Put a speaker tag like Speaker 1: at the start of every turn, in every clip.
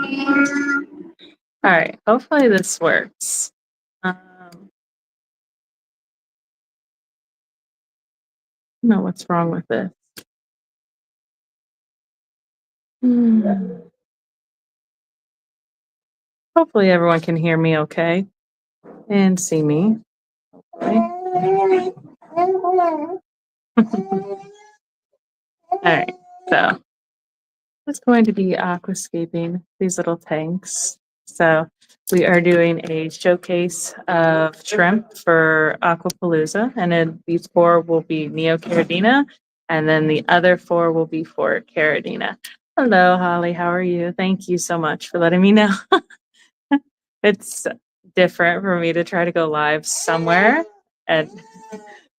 Speaker 1: All right, hopefully this works. I don't know what's wrong with this. Hopefully everyone can hear me okay and see me. All right, so it's going to be aquascaping these little tanks. So we are doing a showcase of shrimp for Aquapalooza, and then these 4 will be Neocaridina, and then the other 4 will be for Caradina. Hello, Holly. How are you? Thank you so much for letting me know. It's different for me to try to go live somewhere, and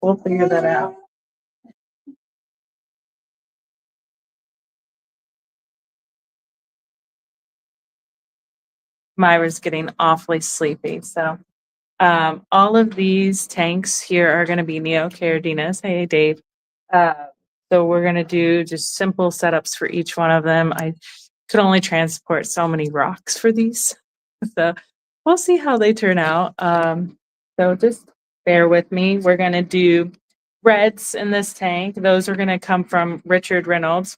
Speaker 1: we'll figure that out. Myra's getting awfully sleepy, so all of these tanks here are going to be Neocardinas. Hey, Dave. Uh, so we're going to do just simple setups for each one of them. I could only transport so many rocks for these. So we'll see how they turn out. So just bear with me. We're going to do reds in this tank. Those are going to come from Richard Reynolds.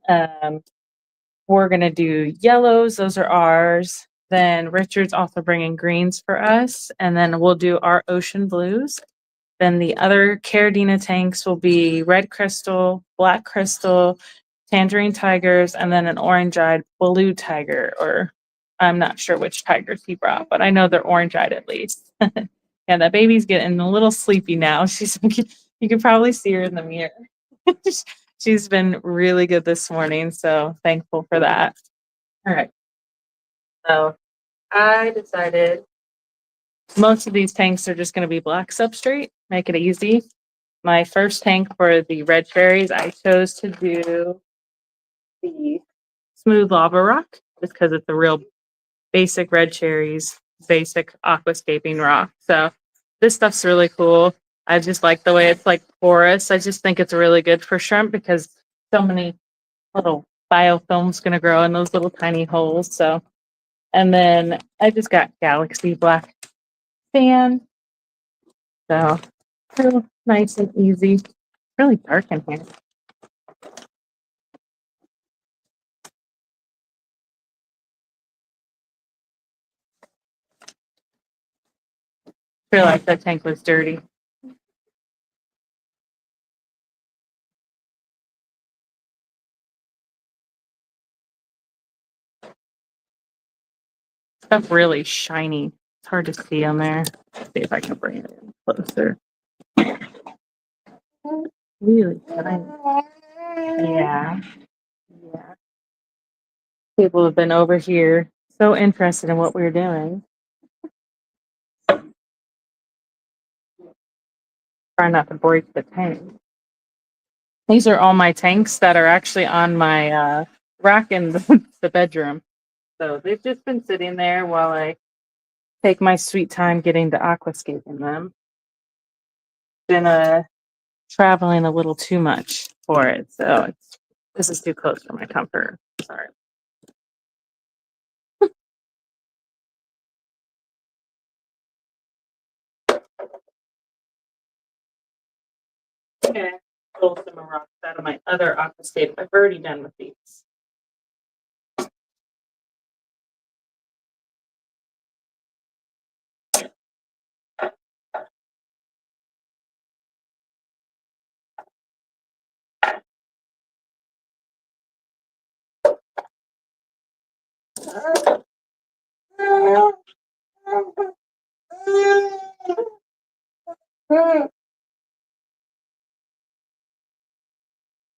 Speaker 1: We're going to do yellows. Those are ours. Then Richard's also bringing greens for us. And then we'll do our ocean blues. Then the other Caradina tanks will be red crystal, black crystal, tangerine tigers, and then an orange-eyed blue tiger, or I'm not sure which tigers he brought, but I know they're orange-eyed at least. And that baby's getting a little sleepy now. You can probably see her in the mirror. She's been really good this morning, so thankful for that. All right. So I decided most of these tanks are just going to be black substrate, make it easy. My first tank for the red cherries, I chose to do the smooth lava rock just because it's a real basic red cherries, basic aquascaping rock. So this stuff's really cool. I just like the way it's like porous. I just think it's really good for shrimp because so many little biofilms going to grow in those little tiny holes. So, and then I just got Galaxy Black Sand. So real nice and easy. Really dark in here. I feel like that tank was dirty. Stuff really shiny. It's hard to see on there. Let's see if I can bring it in closer. Really shiny. Yeah. Yeah. People have been over here so interested in what we're doing. Try not to break the tank. These are all my tanks that are actually on my rack in the bedroom. So they've just been sitting there while I take my sweet time getting to aquascaping them. Been traveling a little too much for it, so this is too close for my comfort. Sorry. Okay, pull some rocks out of my other aquascape. I've already done with these.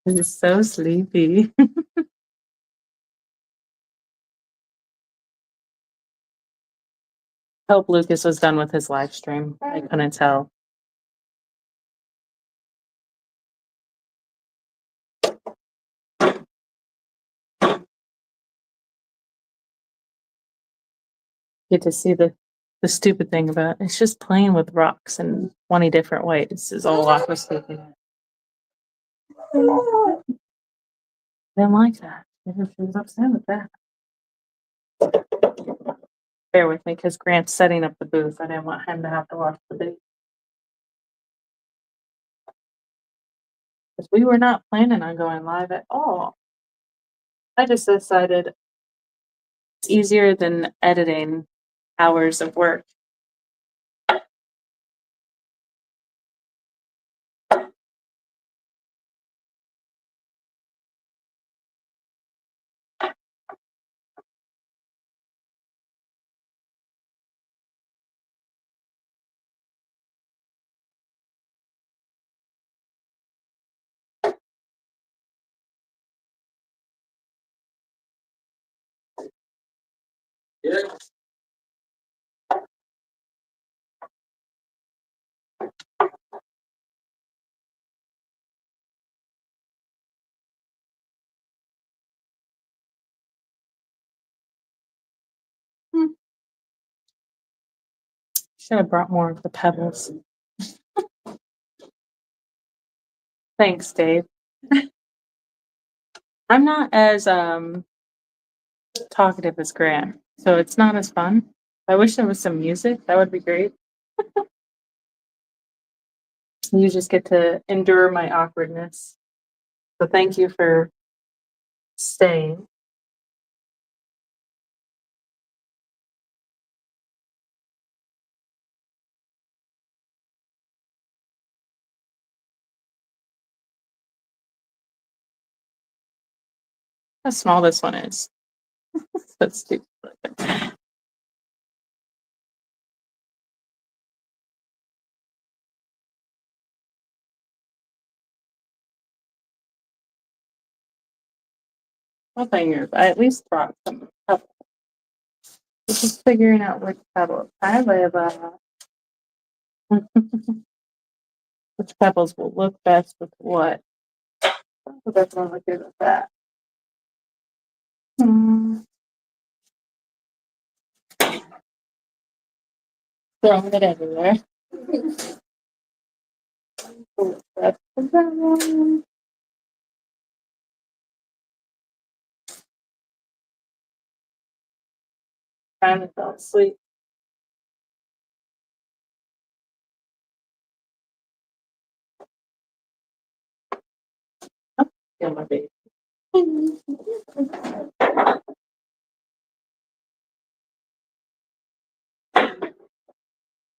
Speaker 1: He's so sleepy. Hope Lucas was done with his live stream. I couldn't tell. Get to see the stupid thing about it. It's just playing with rocks in 20 different ways. This is all aquascaping. I didn't like that. She was upset with that. Bear with me because Grant's setting up the booth. I didn't want him to have to watch the booth. Because we were not planning on going live at all. I just decided it's easier than editing hours of work. Yeah. Should have brought more of the pebbles. Thanks, Dave. I'm not as talkative as Grant, so it's not as fun. I wish there was some music. That would be great. You just get to endure my awkwardness. So thank you for staying. How small this one is. That's stupid. Well, fingers. I at least brought some pebbles. Just figuring out which pebbles. I live which pebbles will look best with what. So that's one look good with that. Throwing it everywhere. That's the one. Trying to fall asleep. Oh, yeah, my baby.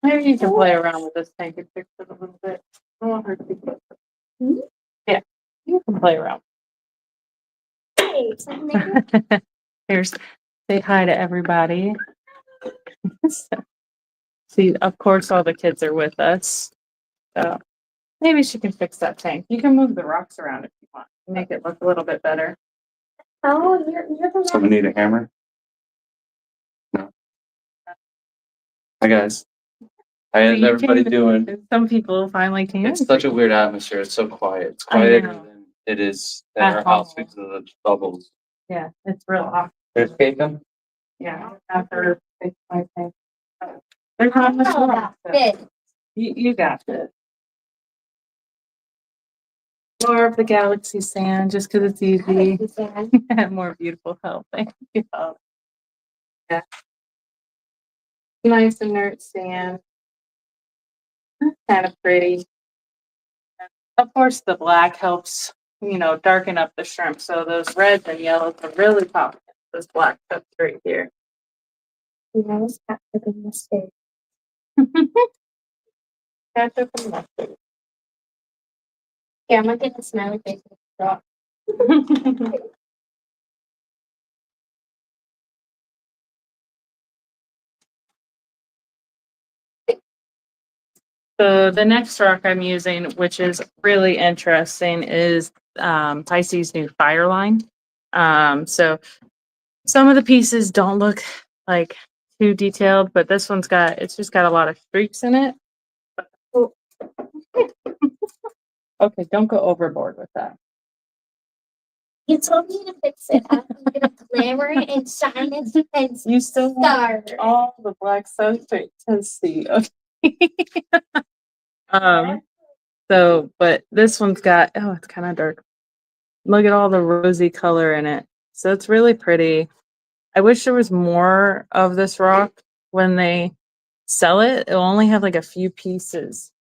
Speaker 1: Maybe you can play around with this tank and fix it a little bit. I want her to be close. Yeah, you can play around. Here's say hi to everybody. See, of course, all the kids are with us. So maybe she can fix that tank. You can move the rocks around if you want. Make it look a little bit better. Oh, you're the someone need a hammer? No. Hi guys. How is everybody doing? Some people finally came. It's such a weird atmosphere. It's so quiet. It's quieter than it is at our house because of the bubbles. Yeah, it's real awkward. There's Caitlin? Yeah, after fix my tank. There's not much more. So you got this. More of the galaxy sand, just because it's easy. More beautiful help. Thank you. Yeah. Nice inert sand. Kind of pretty. Of course, the black helps, darken up the shrimp. So those reds and yellows are really popping. This black stuff right here. I was captured in mistake. Ketchup and mustard. Yeah, I'm gonna get the smiley face and drop. So the next rock I'm using, which is really interesting, is Pisces' new Fireline. So some of the pieces don't look like too detailed, but this one's it's just got a lot of streaks in it. Okay, don't go overboard with that. You told me to fix it. I'm gonna glamour it and shine it and you still want all the black substrate to see. Okay. So, but this one's got it's kind of dark. Look at all the rosy color in it. So it's really pretty. I wish there was more of this rock when they sell it. It'll only have like a few pieces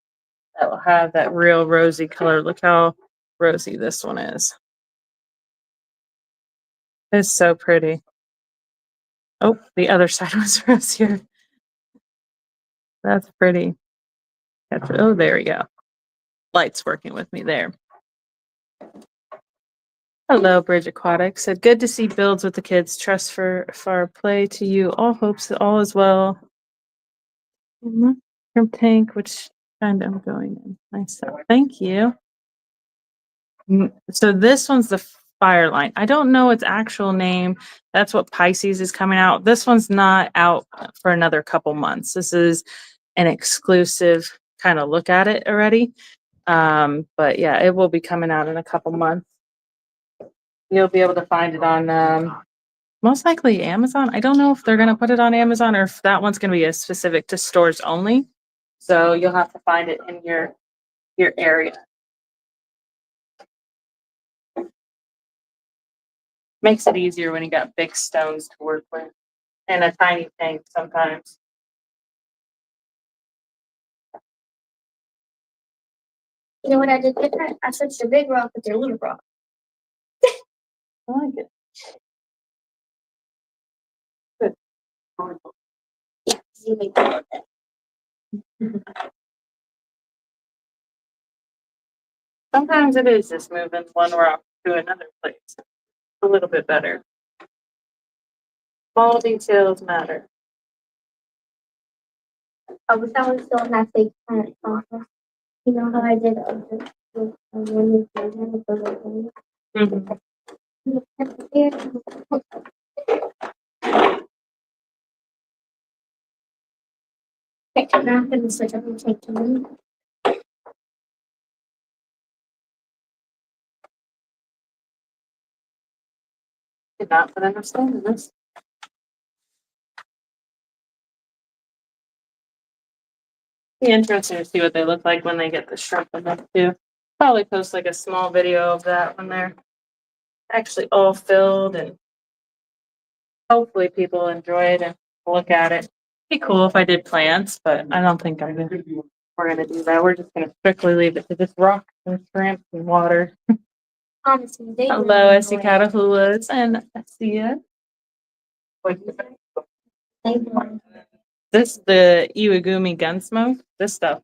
Speaker 1: that will have that real rosy color. Look how rosy this one is. It's so pretty. Oh, the other side was rosier. That's pretty. Oh, there we go. Light's working with me there. Hello, Bridge Aquatic. Said, good to see builds with the kids. Trust for far play to you. All hopes that all is well. From tank, which kind I'm going in. Nice. Thank you. So this one's the Fireline. I don't know its actual name. That's what Pisces is coming out. This one's not out for another couple months. This is an exclusive kind of look at it already. But yeah, it will be coming out in a couple months. You'll be able to find it on most likely Amazon. I don't know if they're going to put it on Amazon or if that one's going to be specific to stores only. So you'll have to find it in your area. Makes it easier when you got big stones to work with and a tiny tank sometimes.
Speaker 2: You know what I did different? I switched the big rock with their little rock.
Speaker 1: I like it. Good.
Speaker 2: Yeah, you make that.
Speaker 1: Sometimes it is just moving one rock to another place. A little bit better. Small details matter.
Speaker 2: I wish I was still in that fake planet process. You know how I did when Okay, now I'm gonna switch up and take to me.
Speaker 1: Did not put understand this. Be interesting to see what they look like when they get the shrimp in them too. Probably post like a small video of that when they're actually all filled, and hopefully people enjoy it and look at it. Be cool if I did plants, but I don't think we're gonna do that. We're just gonna strictly leave it to just rocks and shrimp and water.
Speaker 2: Honestly, they
Speaker 1: Hello, I see catahoulas and Sia. This the Iwagumi Gunsmoke. This stuff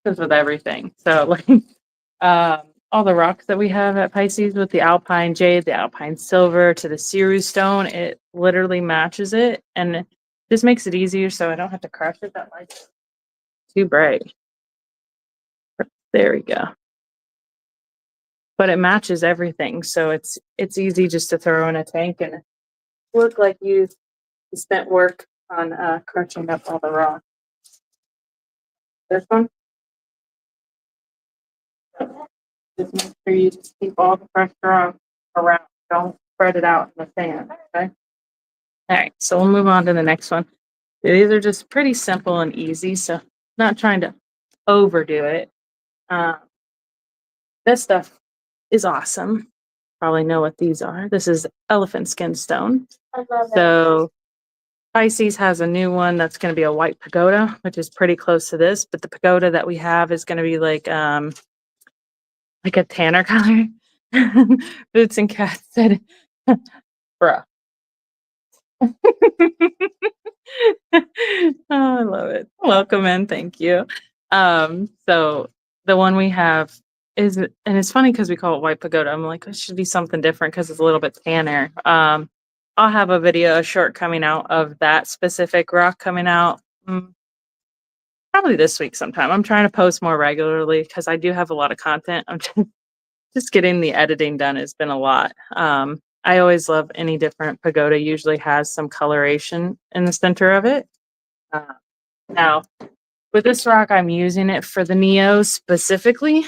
Speaker 1: goes with everything. So like all the rocks that we have at Pisces with the Alpine Jade, the Alpine Silver to the Ceru Stone, it literally matches it and it just makes it easier so I don't have to crush it that much. Too bright. There we go. But it matches everything, so it's easy just to throw in a tank and look like you spent work on crushing up all the rocks. This one. Just make sure you just keep all the pressure around. Don't spread it out in the sand. Okay. All right, so we'll move on to the next one. These are just pretty simple and easy, so not trying to overdo it. This stuff is awesome. Probably know what these are. This is elephant skin stone.
Speaker 2: I love it.
Speaker 1: So Pisces has a new one that's going to be a white pagoda, which is pretty close to this, but the pagoda that we have is going to be like a tanner color. Boots and Cat said, bruh. Oh, I love it. Welcome in. Thank you. So the one we have is, and it's funny because we call it white pagoda. I'm like, it should be something different because it's a little bit tanner. I'll have a video, a short coming out of that specific rock coming out probably this week sometime. I'm trying to post more regularly because I do have a lot of content. I'm just getting the editing done has been a lot. I always love any different pagoda usually has some coloration in the center of it. Now, with this rock, I'm using it for the Neo specifically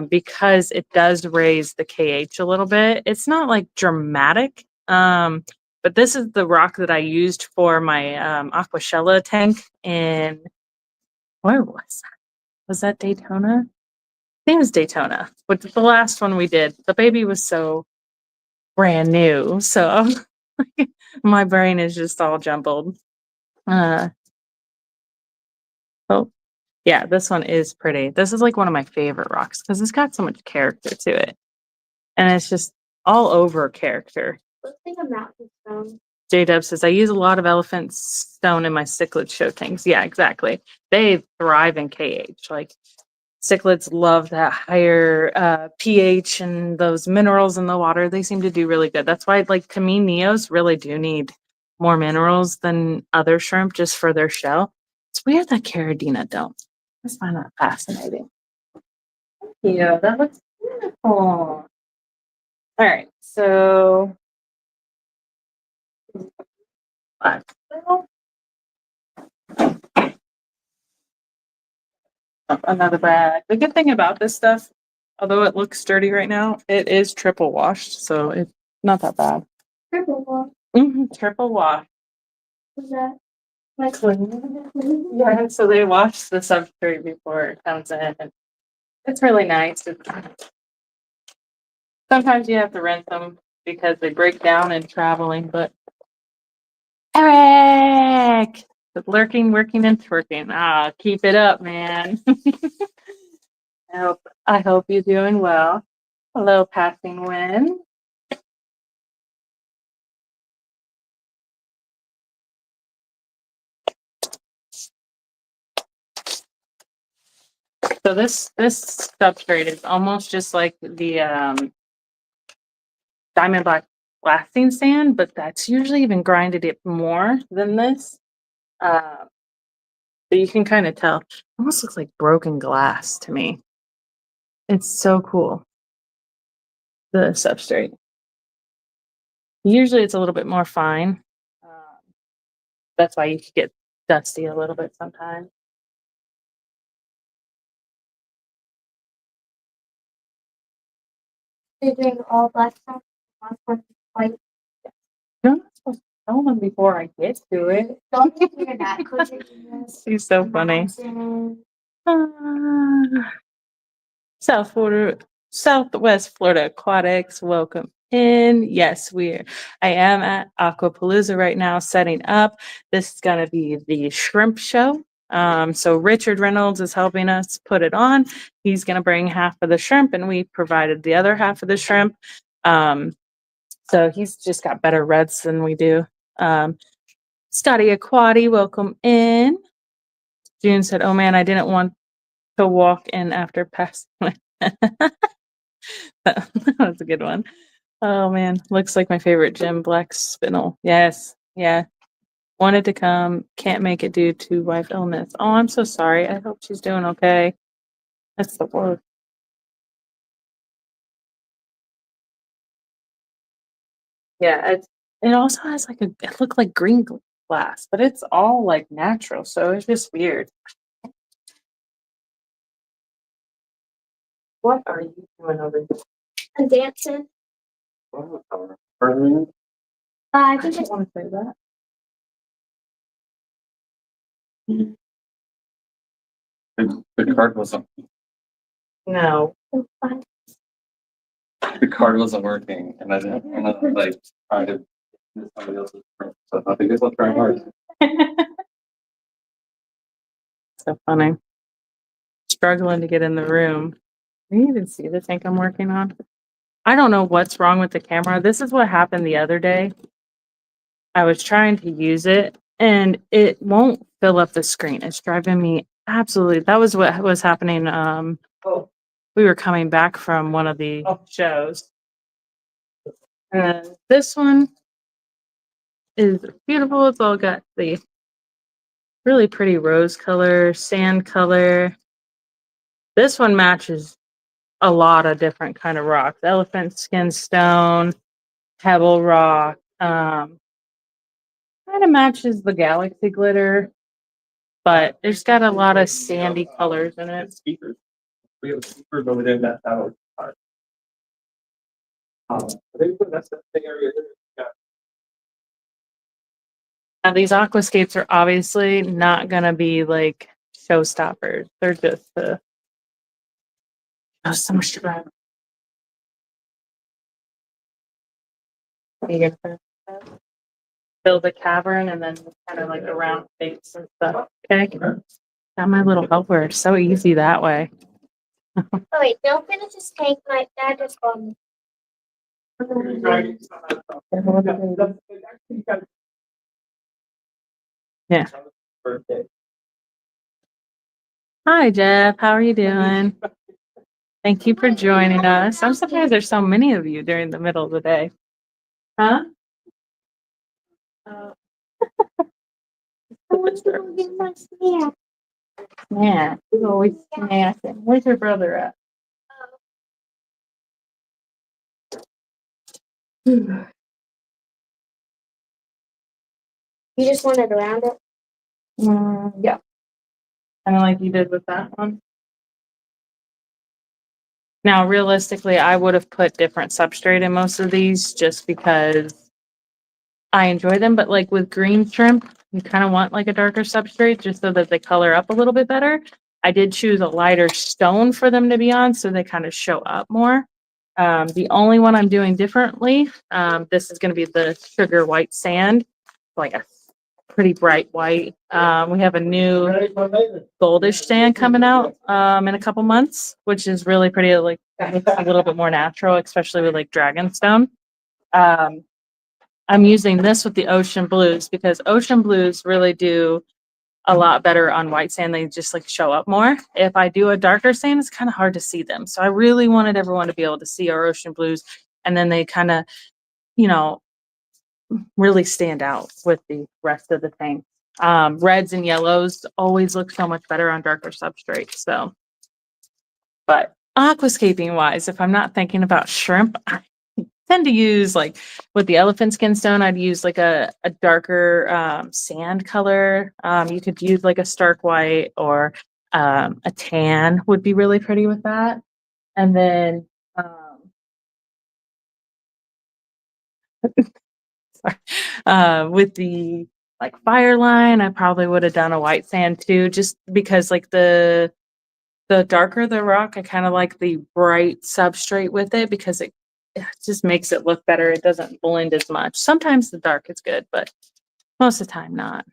Speaker 1: because it does raise the KH a little bit. It's not like dramatic, but this is the rock that I used for my Aquashella tank in, where was that? Was that Daytona? I think it was Daytona, which is the last one we did. The baby was so brand new. So My brain is just all jumbled. Oh, yeah, this one is pretty. This is like one of my favorite rocks because it's got so much character to it. And it's just all over character.
Speaker 2: Looks like a mountain stone.
Speaker 1: J-Dub says, I use a lot of elephant stone in my cichlid show tanks. Yeah, exactly. They thrive in KH. Like cichlids love that higher pH and those minerals in the water. They seem to do really good. That's why, like, to me, Neos really do need more minerals than other shrimp just for their shell. It's weird that caradina don't. I just find that fascinating. Yeah, that looks beautiful. All right, so another bag. The good thing about this stuff, although it looks dirty right now, it is triple washed, so it's not that bad.
Speaker 2: Triple wall.
Speaker 1: Triple wash.
Speaker 2: Is that
Speaker 1: Like clean? Yeah, so they wash the substrate before it comes in. It's really nice. Sometimes you have to rinse them because they break down in traveling, but Eric! Lurking, working, and twerking. Ah, keep it up, man. I hope you're doing well. Hello, passing wind. So this substrate is almost just like the diamond black blasting sand, but that's usually even grinded it more than this. So you can kind of tell. It almost looks like broken glass to me. It's so cool. The substrate. Usually it's a little bit more fine. That's why you could get dusty a little bit sometimes.
Speaker 2: they're doing all black stuff? Last one white.
Speaker 1: You're not supposed to tell them before I get to it.
Speaker 2: Don't get your neck.
Speaker 1: She's so funny. Southwest Florida Aquatics, welcome in. Yes, I am at Aquapalooza right now setting up. This is going to be the shrimp show. So Richard Reynolds is helping us put it on. He's going to bring half of the shrimp and we provided the other half of the shrimp. So he's just got better reds than we do. Scotty Aquati, welcome in. June said, oh man, I didn't want to walk in after passing. That was a good one. Oh man, looks like my favorite gem, black spinel. Yes, yeah. Wanted to come, can't make it due to wife illness. Oh, I'm so sorry. I hope she's doing okay. That's the worst. Yeah, it also has like it looked like green glass, but it's all like natural, so it's just weird. What are you doing over here?
Speaker 2: I'm dancing.
Speaker 1: Pardon me?
Speaker 2: I
Speaker 1: I
Speaker 2: think
Speaker 1: don't
Speaker 2: it's
Speaker 1: want to say that.
Speaker 3: The card wasn't.
Speaker 1: No.
Speaker 2: fine.
Speaker 3: The card wasn't working, and I didn't want to like try to do somebody else's print. So I thought they guess I'll try hard.
Speaker 1: So funny. Struggling to get in the room. Can you even see the tank I'm working on? I don't know what's wrong with the camera. This is what happened the other day. I was trying to use it and it won't fill up the screen. It's driving me absolutely. That was what was happening. We were coming back from one of the shows. And this one is beautiful. It's all got the really pretty rose color, sand color. This one matches a lot of different kind of rocks. Elephant skin stone, pebble rock. Kind of matches the galaxy glitter, but it's got a lot of sandy colors in it.
Speaker 3: Speakers. We have speakers over there in that tower. That's the thing area.
Speaker 1: Now, these aquascapes are obviously not going to be like showstoppers. They're just oh, so much to grab. Are you gonna build a cavern and then kind of like a round base and stuff. Okay. Got my little helper. So easy that way.
Speaker 2: Oh wait, don't finish this tank. My dad just called me.
Speaker 1: Yeah. Hi, Jeff. How are you doing? Thank you for joining us. I'm surprised there's so many of you during the middle of the day. Huh? Yeah, he's always snapping. Where's your brother at?
Speaker 2: You just wanted around it?
Speaker 1: Yeah. Kind of like you did with that one. Now, realistically, I would have put different substrate in most of these just because I enjoy them. But like with green shrimp, you kind of want like a darker substrate just so that they color up a little bit better. I did choose a lighter stone for them to be on so they kind of show up more. The only one I'm doing differently, this is going to be the sugar white sand, like a pretty bright white. We have a new goldish sand coming out in a couple months, which is really pretty. Like it looks a little bit more natural, especially with like dragonstone. I'm using this with the ocean blues because ocean blues really do a lot better on white sand. They just like show up more. If I do a darker sand, it's kind of hard to see them. So I really wanted everyone to be able to see our ocean blues, and then they kind of, you know, really stand out with the rest of the tank. Reds and yellows always look so much better on darker substrate. So, but aquascaping wise, if I'm not thinking about shrimp, I tend to use like with the elephant skin stone, I'd use like a darker sand color. You could use like a stark white or a tan would be really pretty with that. And then with the like fire line, I probably would have done a white sand too, just because like the darker the rock, I kind of like the bright substrate with it because it just makes it look better. It doesn't blend as much. Sometimes the dark is good, but most of the time not.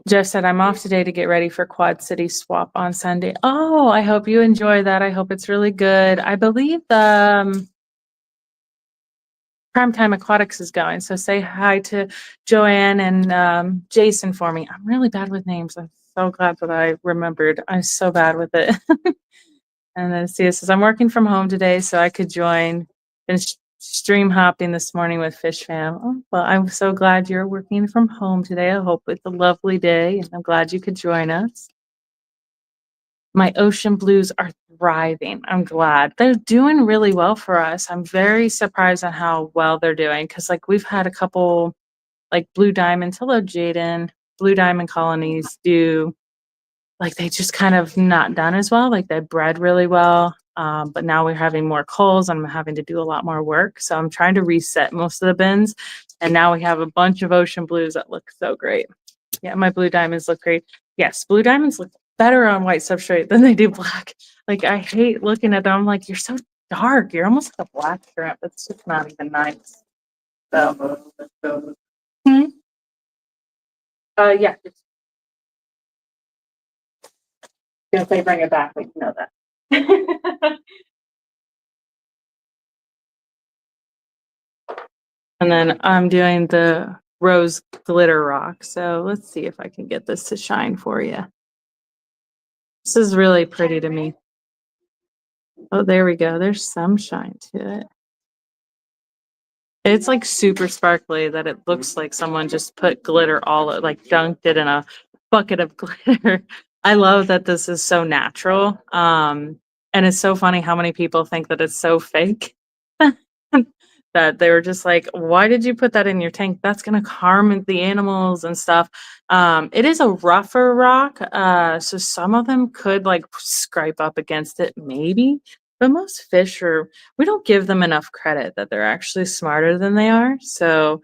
Speaker 1: Jeff said, I'm off today to get ready for Quad City Swap on Sunday. Oh, I hope you enjoy that. I hope it's really good. I believe the Primetime Aquatics is going. So say hi to Joanne and Jason for me. I'm really bad with names. I'm so glad that I remembered. I'm so bad with it. And then Sia says, I'm working from home today, so I could join. Been stream hopping this morning with Fish Fam. Oh, well, I'm so glad you're working from home today. I hope it's a lovely day, and I'm glad you could join us. My ocean blues are thriving. I'm glad. They're doing really well for us. I'm very surprised on how well they're doing because, like, we've had a couple, like, blue diamonds. Hello, Jaden. Blue diamond colonies do, like, they just kind of not done as well. Like, they bred really well. But now we're having more culls. I'm having to do a lot more work. So I'm trying to reset most of the bins. And now we have a bunch of ocean blues that look so great. Yeah, my blue diamonds look great. Yes, blue diamonds look better on white substrate than they do black. Like, I hate looking at them. I'm like, you're so dark. You're almost like a black shrimp. It's just not even nice. So, yeah. If they bring it back, we can know that. And then I'm doing the rose glitter rock. So let's see if I can get this to shine for you. This is really pretty to me. Oh, there we go. There's some shine to it. It's like super sparkly that it looks like someone just put glitter like dunked it in a bucket of glitter. I love that this is so natural. And it's so funny how many people think that it's so fake. That they were just like, why did you put that in your tank? That's going to harm the animals and stuff. It is a rougher rock. So some of them could like scrape up against it, maybe. But most fish we don't give them enough credit that they're actually smarter than they are. So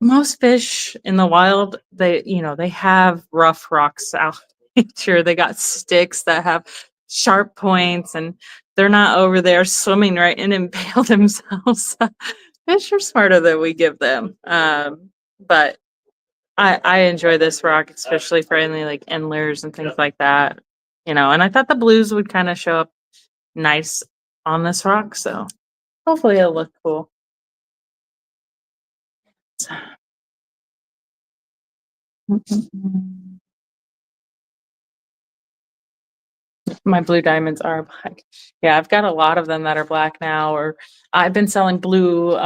Speaker 1: most fish in the wild, they have rough rocks out in nature. They got sticks that have sharp points and they're not over there swimming right and impale themselves. Fish are smarter than we give them. But I enjoy this rock, especially for any like endlers and things like that. And I thought the blues would kind of show up nice on this rock, so hopefully it'll look cool. My blue diamonds are black. Yeah, I've got a lot of them that are black now, or I've been selling blue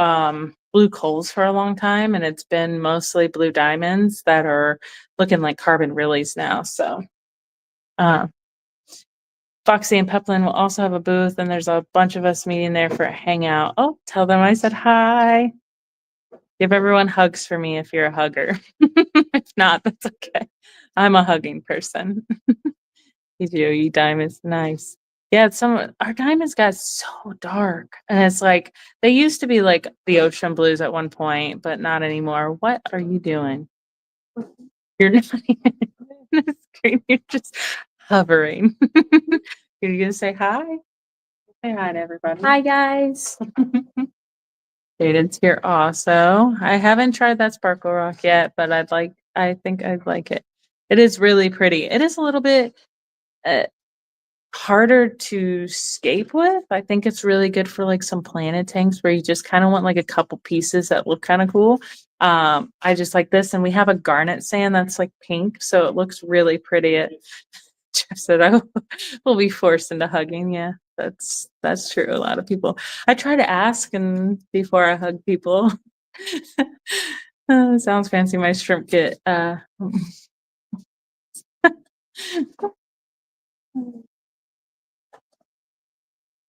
Speaker 1: coals for a long time, and it's been mostly blue diamonds that are looking like carbon lilies now. So uh, Foxy and Peplin will also have a booth, and there's a bunch of us meeting there for a hangout. Oh, tell them I said hi. Give everyone hugs for me if you're a hugger. If not, that's okay. I'm a hugging person. You do, you diamonds, nice. Yeah, our diamonds got so dark, and it's like they used to be like the ocean blues at one point, but not anymore. What are you doing? You're not even in the screen. You're just hovering. You're gonna say hi? Say hi to everybody.
Speaker 2: Hi guys.
Speaker 1: Jaden's here also. I haven't tried that sparkle rock yet, but I think I'd like it. It is really pretty. It is a little bit harder to scape with. I think it's really good for like some planted tanks where you just kind of want like a couple pieces that look kind of cool. I just like this, and we have a garnet sand that's like pink, so it looks really pretty. Jeff said I will be forced into hugging. Yeah, that's true. A lot of people. I try to ask and before I hug people. Sounds fancy. My shrimp kit.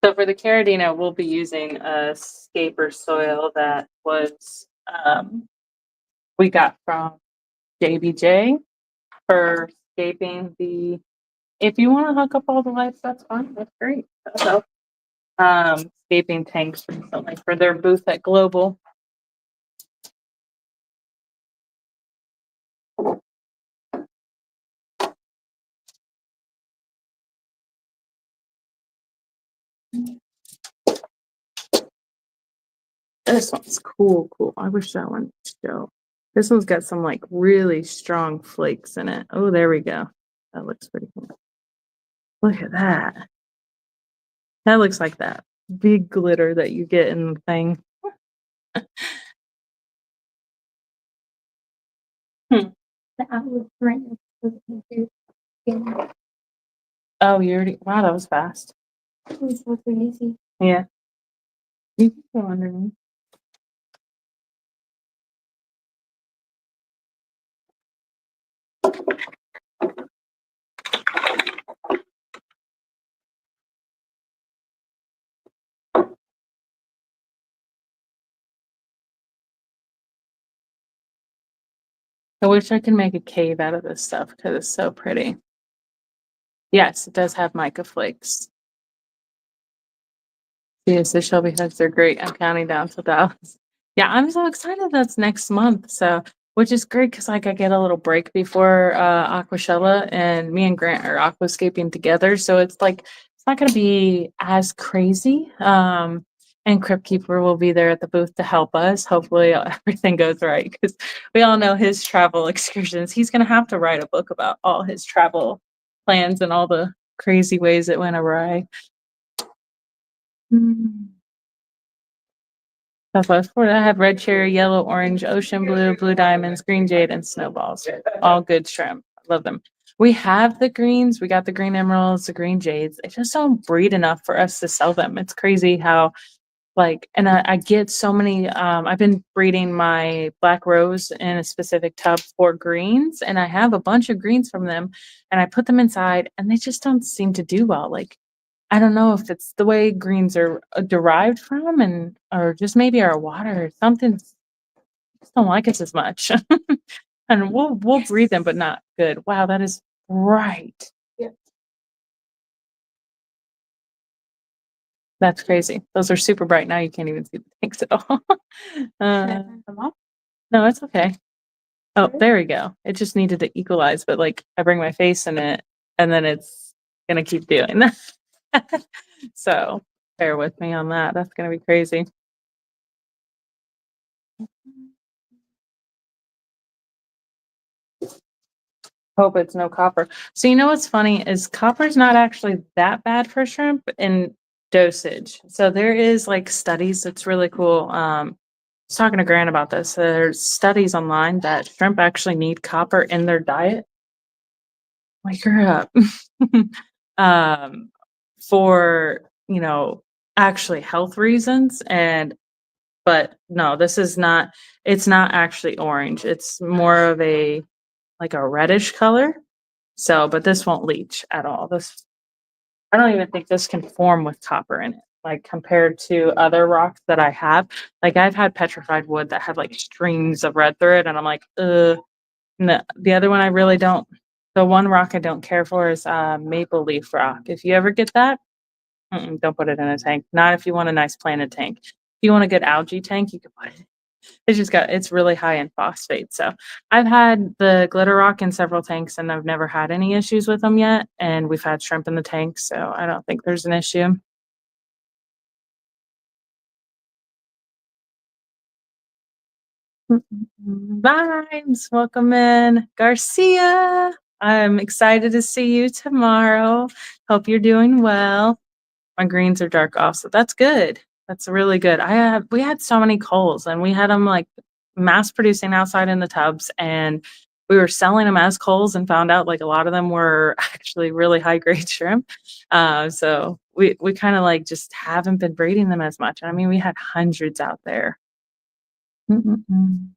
Speaker 1: So for the caradina, we'll be using a scaper soil that was we got from JBJ for scaping the. If you want to hook up all the lights, that's fine. That's great. So, scaping tanks recently for their booth at Global. This one's cool. I wish that one would show. This one's got some like really strong flakes in it. Oh, there we go. That looks pretty cool. Look at that. That looks like that big glitter that you get in the thing.
Speaker 2: The outlet right next to the computer.
Speaker 1: Oh, you already. Wow, that was fast.
Speaker 2: It was so crazy.
Speaker 1: Yeah. You can go underneath. I wish I could make a cave out of this stuff because it's so pretty. Yes, it does have mica flakes. Yes, the Shelby hugs are great. I'm counting down to Dallas. Yeah, I'm so excited that's next month. So, which is great because like I get a little break before Aquashella, and me and Grant are aquascaping together. So it's like it's not gonna be as crazy. And Crypt Keeper will be there at the booth to help us. Hopefully everything goes right because we all know his travel excursions. He's gonna have to write a book about all his travel plans and all the crazy ways it went awry. That's what I was for. I have red cherry, yellow, orange, ocean blue, blue diamonds, green jade, and snowballs. All good shrimp. I love them. We have the greens. We got the green emeralds, the green jades. They just don't breed enough for us to sell them. It's crazy how and I get so many. I've been breeding my black rose in a specific tub for greens, and I have a bunch of greens from them, and I put them inside, and they just don't seem to do well. Like I don't know if it's the way greens are derived from, or just maybe our water or something. Just don't like us as much, and we'll breed them, but not good. Wow, that is right.
Speaker 2: Yeah.
Speaker 1: That's crazy. Those are super bright. Now you can't even see the tanks at all. No, it's okay. Oh, there we go. It just needed to equalize, but like I bring my face in it, and then it's gonna keep doing that. So bear with me on that. That's gonna be crazy. Hope it's no copper. So you know what's funny is copper's not actually that bad for shrimp in dosage. So there is like studies that's really cool. I was talking to Grant about this. There's studies online that shrimp actually need copper in their diet. Wake her up. um, for, actually health reasons. But no, this is not, it's not actually orange. It's more of like a reddish color. So, but this won't leach at all. I don't even think this can form with copper in it. Like compared to other rocks that I have, like I've had petrified wood that had like strings of red through it, and I'm like, no. The other one I really don't. The one rock I don't care for is maple leaf rock. If you ever get that, don't put it in a tank. Not if you want a nice planted tank. If you want a good algae tank, you can put it. It's really high in phosphate. So I've had the glitter rock in several tanks and I've never had any issues with them yet. And we've had shrimp in the tank, so I don't think there's an issue. Vibes, welcome in. Garcia, I'm excited to see you tomorrow. Hope you're doing well. My greens are dark off, so that's good. That's really good. We had so many coals and we had them like mass producing outside in the tubs, and we were selling them as coals and found out like a lot of them were actually really high grade shrimp. So we kind of like just haven't been breeding them as much. I mean, we had hundreds out there. Mm-mm-mm.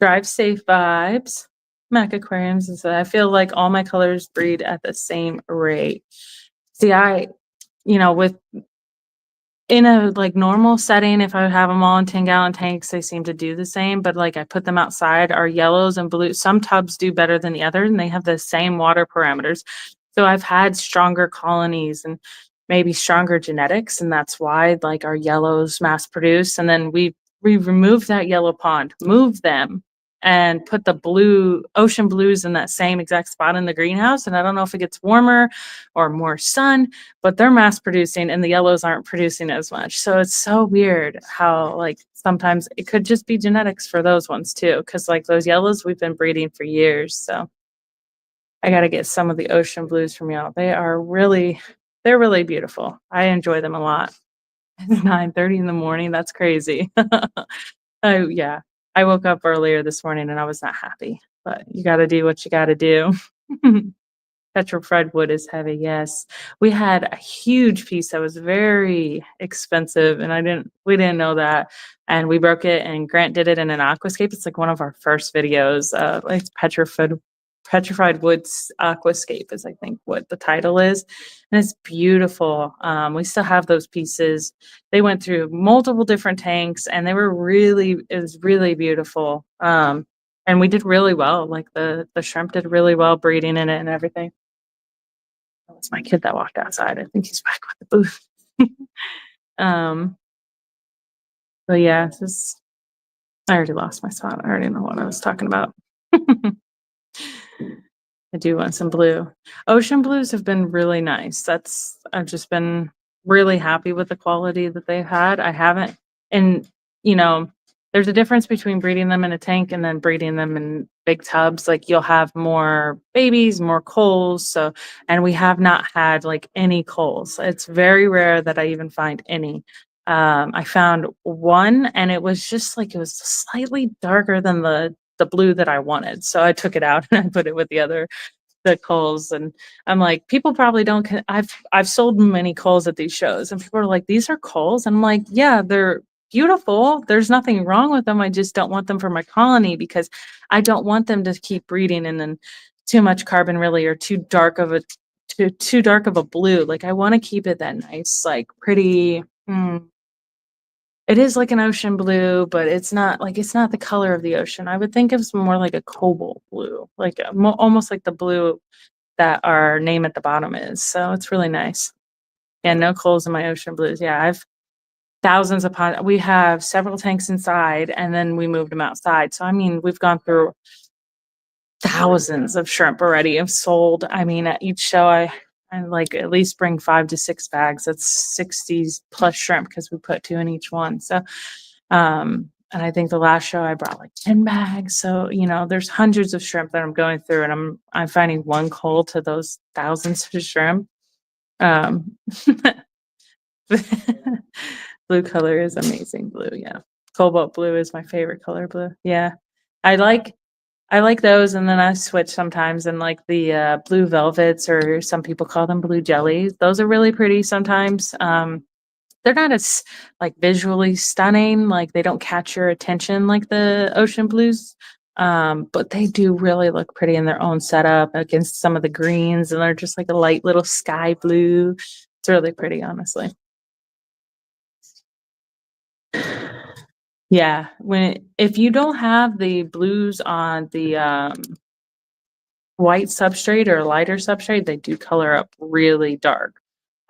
Speaker 1: Drive safe vibes. Mac aquariums, and so I feel like all my colors breed at the same rate. See, with in a like normal setting, if I have them all in 10-gallon tanks, they seem to do the same. But like I put them outside, our yellows and blues, some tubs do better than the other, and they have the same water parameters. So I've had stronger colonies and maybe stronger genetics, and that's why like our yellows mass produce. And then we removed that yellow pond, moved them, and put the blue ocean blues in that same exact spot in the greenhouse. And I don't know if it gets warmer or more sun, but they're mass producing and the yellows aren't producing as much. So it's so weird how like sometimes it could just be genetics for those ones too. Cause like those yellows we've been breeding for years. So I got to get some of the ocean blues from y'all. They're really beautiful. I enjoy them a lot. 9:30 in the morning. That's crazy. Oh yeah. I woke up earlier this morning and I was not happy, but you got to do what you got to do. Petrified wood is heavy, yes. We had a huge piece that was very expensive, and we didn't know that. And we broke it, and Grant did it in an aquascape. It's like one of our first videos. Like petrified woods aquascape is I think what the title is. And it's beautiful. We still have those pieces. They went through multiple different tanks and it was really beautiful. And we did really well. Like the shrimp did really well breeding in it and everything. That was my kid that walked outside. I think he's back with the booth. um, but yeah, I already lost my spot. I already know what I was talking about. I do want some blue. Ocean blues have been really nice. I've just been really happy with the quality that they've had. I haven't, and there's a difference between breeding them in a tank and then breeding them in big tubs. Like you'll have more babies, more coals. So, and we have not had like any coals. It's very rare that I even find any. I found one and it was slightly darker than the blue that I wanted. So I took it out and I put it with the coals. And I'm like, people probably don't, I've sold many coals at these shows and people are like, these are coals. And I'm like, yeah, they're beautiful. There's nothing wrong with them. I just don't want them for my colony because I don't want them to keep breeding and then too much carbon really, or too dark of a blue. Like I want to keep it that nice, like pretty, it is like an ocean blue, but it's not the color of the ocean. I would think it's more like a cobalt blue, like almost like the blue that our name at the bottom is. So it's really nice. Yeah, no coals in my ocean blues. Yeah, I've we have several tanks inside and then we moved them outside. So I mean, we've gone through thousands of shrimp already. I've sold. I mean, at each show I like at least bring 5 to 6 bags. That's 60 plus shrimp because we put 2 in each one. So And I think the last show I brought like 10 bags. So, you know, there's hundreds of shrimp that I'm going through and I'm finding one cull to those thousands of shrimp. Um, blue color is amazing blue. Yeah. Cobalt blue is my favorite color blue. Yeah. I like those, and then I switch sometimes and like the blue velvets, or some people call them blue jellies. Those are really pretty sometimes. They're not as like visually stunning, like they don't catch your attention like the ocean blues. But they do really look pretty in their own setup against some of the greens, and they're just like a light little sky blue. It's really pretty, honestly. Yeah, if you don't have the blues on the white substrate or lighter substrate, they do color up really dark.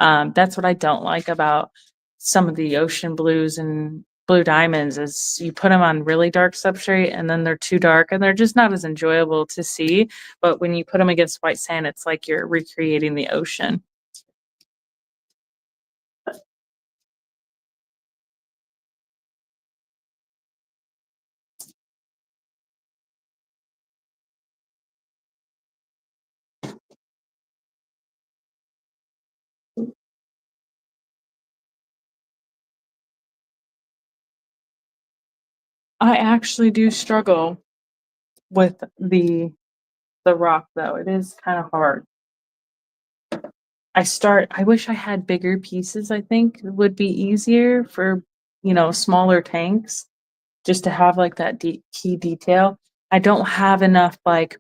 Speaker 1: That's what I don't like about some of the ocean blues and blue diamonds is you put them on really dark substrate and then they're too dark and they're just not as enjoyable to see. But when you put them against white sand, it's like you're recreating the ocean. I actually do struggle with the rock though. It is kind of hard. I wish I had bigger pieces, I think it would be easier for, you know, smaller tanks just to have like that key detail. I don't have enough like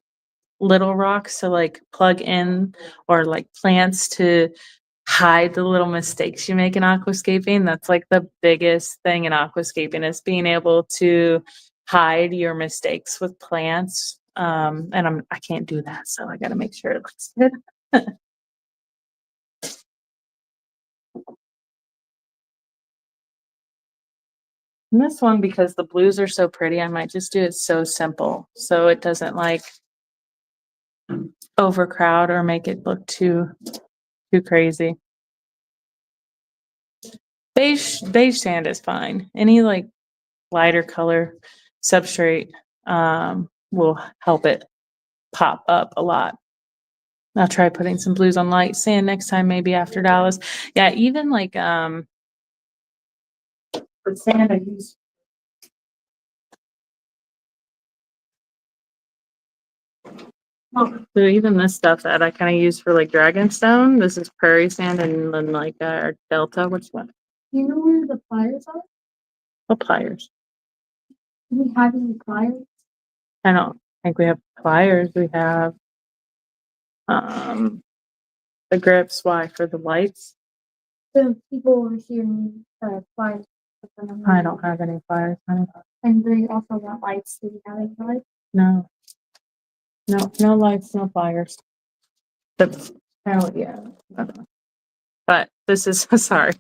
Speaker 1: little rocks to like plug in, or like plants to hide the little mistakes you make in aquascaping. That's like the biggest thing in aquascaping is being able to hide your mistakes with plants. And I can't do that, so I got to make sure it looks good. And this one, because the blues are so pretty, I might just do it so simple so it doesn't like overcrowd or make it look too crazy. Beige sand is fine. Any like lighter color substrate will help it pop up a lot. I'll try putting some blues on light sand next time, maybe after Dallas. Yeah, even like for sand I use. So even this stuff that I kind of use for like dragonstone, this is prairie sand, and then like delta. Which one?
Speaker 2: You know where the pliers are?
Speaker 1: What pliers?
Speaker 2: Do we have any pliers?
Speaker 1: I don't think we have pliers. We have um the grips. Why? For the lights?
Speaker 2: So people over here need pliers.
Speaker 1: I don't have any pliers. Honey.
Speaker 2: And they also want lights. Do you have any lights?
Speaker 1: No. No lights, no pliers. That's yeah. But this is sorry.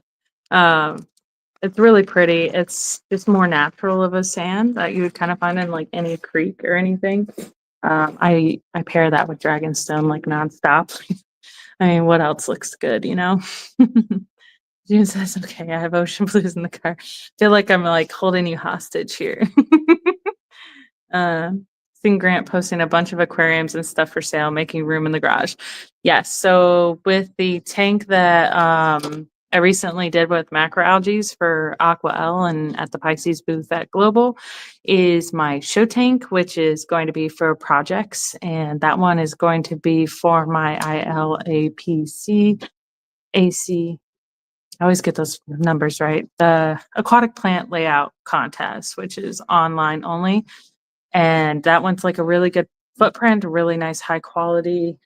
Speaker 1: It's really pretty. It's just more natural of a sand that you would kind of find in like any creek or anything. I pair that with dragonstone like nonstop. I mean, what else looks good, you know? June says, okay, I have ocean blues in the car. Feel like I'm like holding you hostage here. Seen Grant posting a bunch of aquariums and stuff for sale, making room in the garage. Yes. So with the tank that I recently did with macroalgae for Aqua and at the Pisces booth at Global is my show tank, which is going to be for projects. And that one is going to be for my ILAPC AC. I always get those numbers right. The aquatic plant layout contest, which is online only. And that one's like a really good footprint, a really nice high quality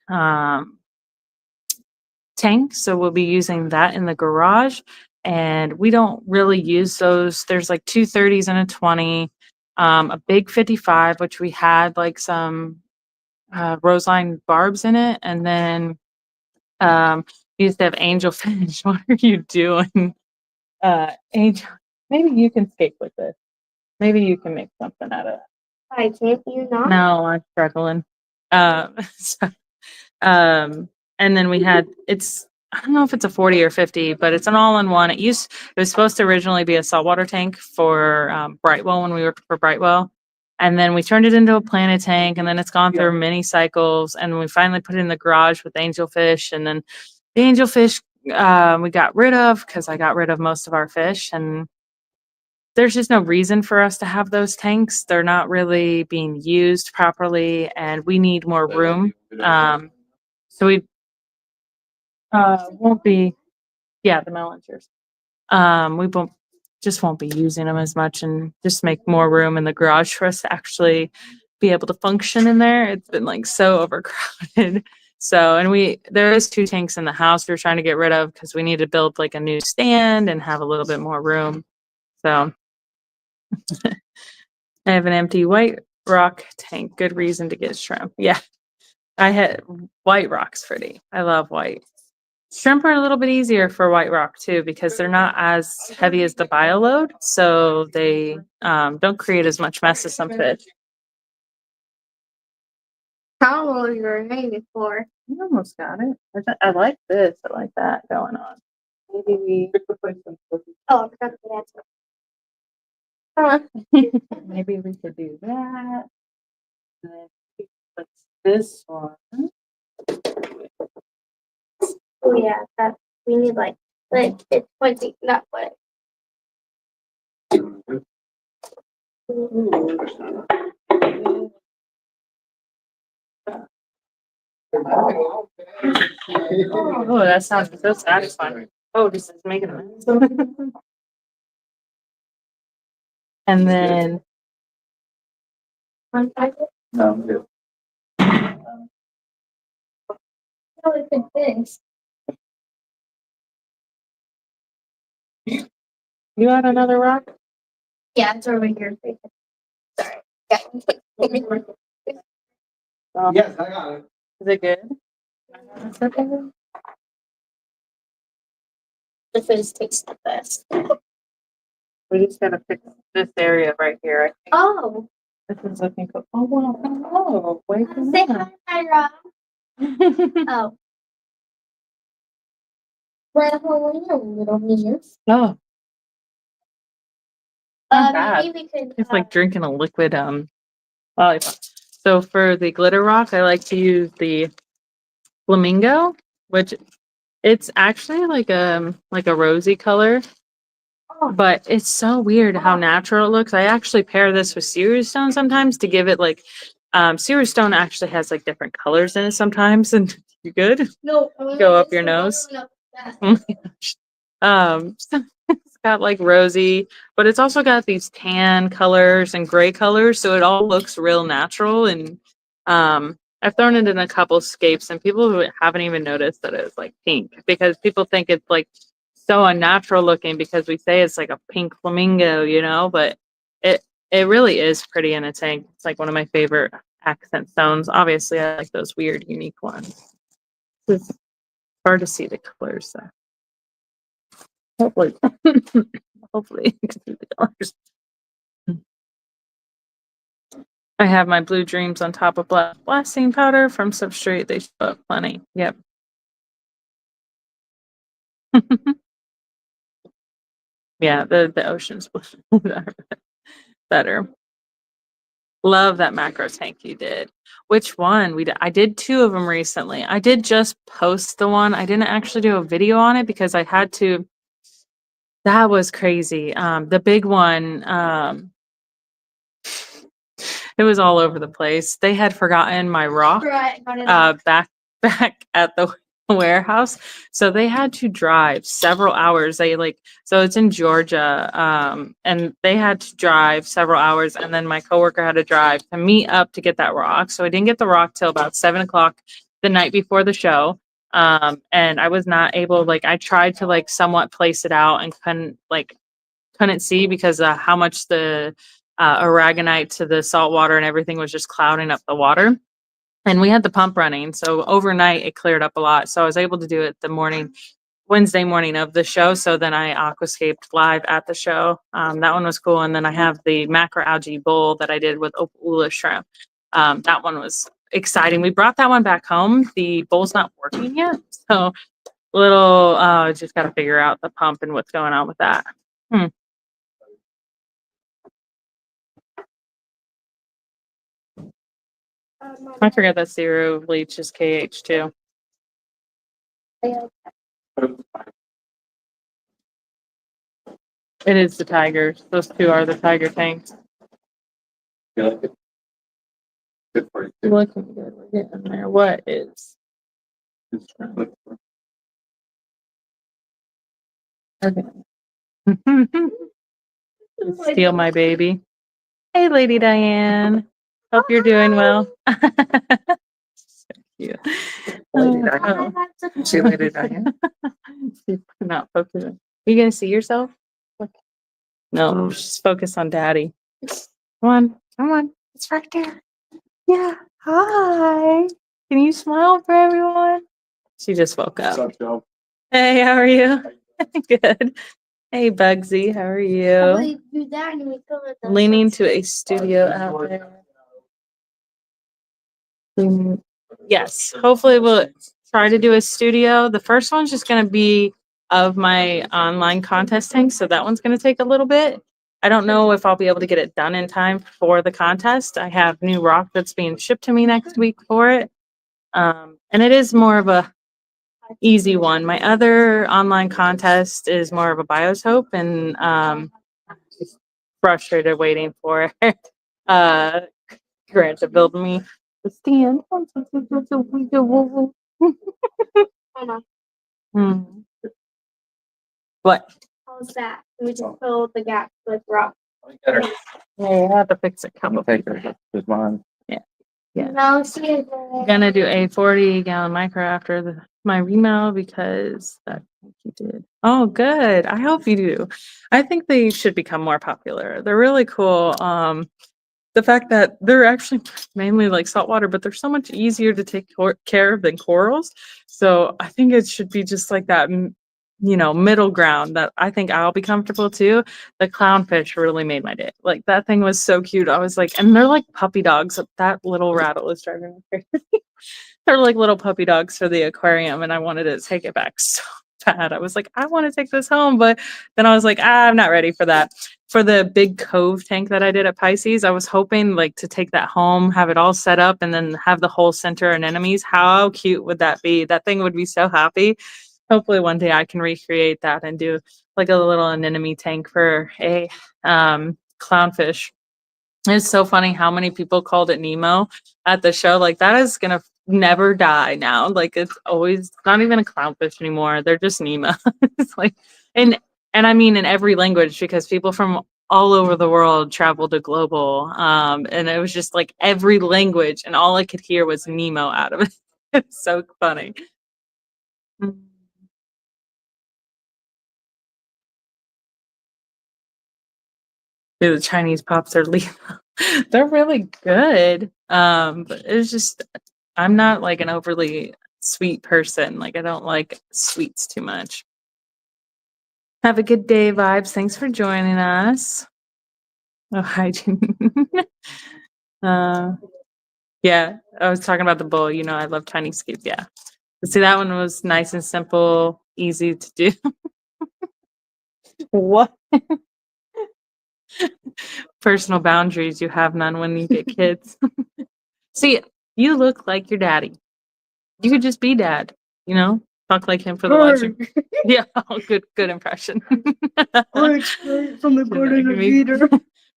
Speaker 1: tank. So we'll be using that in the garage. And we don't really use those. There's like two 30s and a 20, a big 55, which we had like some roseline barbs in it. And then we used to have angelfish. What are you doing? Angel, maybe you can skate with this. Maybe you can make something out of it.
Speaker 2: I can't. You not?
Speaker 1: No, I'm struggling. So, and then we had I don't know if it's a 40 or 50, but it's an all-in-one. It was supposed to originally be a saltwater tank for Brightwell when we worked for Brightwell. And then we turned it into a planet tank, and then it's gone through many cycles. And we finally put it in the garage with angelfish. And then the angelfish we got rid of because I got rid of most of our fish. And there's just no reason for us to have those tanks. They're not really being used properly, and we need more room. So we won't be, yeah, the melon cheers. We won't be using them as much and just make more room in the garage for us to actually be able to function in there. It's been like so overcrowded. So, and there is 2 tanks in the house we're trying to get rid of because we need to build like a new stand and have a little bit more room. So I have an empty white rock tank. Good reason to get shrimp. Yeah. I had white rock's pretty. I love white. Shrimp are a little bit easier for white rock too because they're not as heavy as the bioload, so they don't create as much mess as some fish.
Speaker 2: How long are you remaining for?
Speaker 1: You almost got it. I like this. I like that going on. Maybe
Speaker 2: Oh, I forgot the answer.
Speaker 1: maybe we could do that. And then put this one.
Speaker 2: Oh yeah, that we need like it's 20, not what.
Speaker 1: Oh, that sounds so satisfying. Oh, this is making a mess. And then
Speaker 2: One packet?
Speaker 3: Good.
Speaker 2: Oh, it's been finished.
Speaker 1: you got another rock?
Speaker 2: Yeah, it's over here. Sorry. Yeah.
Speaker 3: Yes, I got it.
Speaker 1: Is it good?
Speaker 2: The face tastes the best.
Speaker 1: We just gotta fix this area right here. I think
Speaker 2: Oh,
Speaker 1: this is looking good. Oh, wow. Oh, wait for
Speaker 2: say
Speaker 1: that.
Speaker 2: hi, Rob. Oh. Well, hello, little means.
Speaker 1: Oh, not bad.
Speaker 2: Maybe we could.
Speaker 1: It's like drinking a liquid lollipop. So for the glitter rock, I like to use the flamingo, which it's actually like a rosy color,
Speaker 2: Oh,
Speaker 1: but it's so weird how natural it looks. I actually pair this with cereal stone sometimes to give it like cereal stone actually has like different colors in it sometimes. And you good?
Speaker 2: no.
Speaker 1: Go up your nose. Oh my gosh. So it's got like rosy, but it's also got these tan colors and gray colors, so it all looks real natural. And I've thrown it in a couple scapes, and people who haven't even noticed that it's like pink because people think it's like so unnatural looking because we say it's like a pink flamingo, but it really is pretty in a tank. It's like one of my favorite accent stones. Obviously, I like those weird, unique ones. It's hard to see the colors though. Hopefully, hopefully you can see the colors. I have my blue dreams on top of blasting powder from Substrate. They show up plenty. Yep. Yeah, the ocean's blue better. Love that macro tank you did. Which one? I did 2 of them recently. I did just post the one. I didn't actually do a video on it because I had to. That was crazy. The big one, it was all over the place. They had forgotten my rock back at the warehouse, so they had to drive several hours. So it's in Georgia, and they had to drive several hours, and then my coworker had to drive to meet up to get that rock. So I didn't get the rock till about 7 o'clock the night before the show. And I was not able. I tried to somewhat place it out and couldn't see because how much the aragonite to the salt water and everything was just clouding up the water. And we had the pump running. So overnight it cleared up a lot. So I was able to do it Wednesday morning of the show. So then I aquascaped live at the show. That one was cool. And then I have the macroalgae bowl that I did with Aquapalooza shrimp. That one was exciting. We brought that one back home. The bowl's not working yet. So little, just got to figure out the pump and what's going on with that. I forget that zero bleach is KH too. It is the tigers. Those two are the tiger tanks.
Speaker 3: You like it? Good for you. too.
Speaker 1: Looking good. We're getting there. What is?
Speaker 3: Look for-
Speaker 1: Okay. Steal my baby. Hey, Lady Diane. Hope you're doing well. So cute.
Speaker 3: Lady Diane. See Lady Diane?
Speaker 1: She's not focusing. Are you gonna see yourself? Look. No, she's focused on Daddy. Come on, come on. It's right there. Yeah. Hi. Can you smile for everyone? She just woke
Speaker 3: What's
Speaker 1: up.
Speaker 3: up, Joe?
Speaker 1: Hey, how are you? Good. Hey, Bugsy, how are you?
Speaker 2: do that and we fill it up.
Speaker 1: Leaning to a studio out there. Yes, hopefully we'll try to do a studio. The first one's just going to be of my online contest tank, so that one's going to take a little bit. I don't know if I'll be able to get it done in time for the contest. I have new rock that's being shipped to me next week for it. And it is more of a easy one. My other online contest is more of a biotope, and frustrated waiting for Grant to build me the stand.
Speaker 2: Hold on.
Speaker 1: Hmm. What?
Speaker 2: How's that? We just fill the gaps with rock.
Speaker 3: Get her.
Speaker 1: Yeah, I have to fix a
Speaker 3: I'm
Speaker 1: couple.
Speaker 3: gonna take her. With mine.
Speaker 1: Yeah.
Speaker 2: No, she is.
Speaker 1: Gonna do a 40-gallon micro after my remodel because that you did. Oh, good. I hope you do. I think they should become more popular. They're really cool. The fact that they're actually mainly like saltwater, but they're so much easier to take care of than corals. So I think it should be just like that, middle ground that I think I'll be comfortable too. The clownfish really made my day. Like that thing was so cute. I was like, and they're like puppy dogs. That little rattle is driving me crazy. They're like little puppy dogs for the aquarium, and I wanted to take it back so bad. I was like, I want to take this home, but then I was like, I'm not ready for that. For the big cove tank that I did at Pisces, I was hoping like to take that home, have it all set up, and then have the whole center anemones. How cute would that be? That thing would be so happy. Hopefully one day I can recreate that and do like a little anemone tank for a clownfish. It's so funny how many people called it Nemo at the show. Like that is gonna never die now. Like it's always not even a clownfish anymore. They're just Nemo. It's like and I mean in every language because people from all over the world travel to global. And it was just like every language and all I could hear was Nemo out of it. It's so funny. Yeah, the Chinese pops are lethal. They're really good. But it's just I'm not like an overly sweet person. Like I don't like sweets too much. Have a good day, vibes. Thanks for joining us. Oh, hi, Jean. Yeah, I was talking about the bowl. You know, I love Chinese scoop. Yeah. But see, that one was nice and simple, easy to do. What? Personal boundaries. You have none when you get kids. See, you look like your daddy. You could just be dad, talk like him for the legend. Yeah, good impression.
Speaker 2: From the
Speaker 1: Gordon Reader.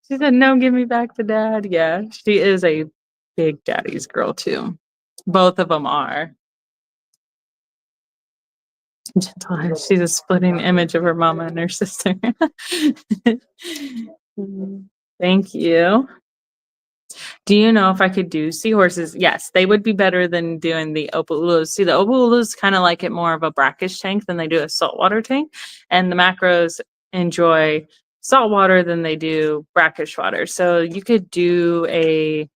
Speaker 1: She said, no, give me back to dad. Yeah, she is a big daddy's girl too. Both of them are. She's a splitting image of her mama and her sister. Thank you. Do you know if I could do seahorses? Yes, they would be better than doing the Opalooza. See, the Opalooza kind of like it more of a brackish tank than they do a saltwater tank. And the macros enjoy saltwater than they do brackish water. So you could do a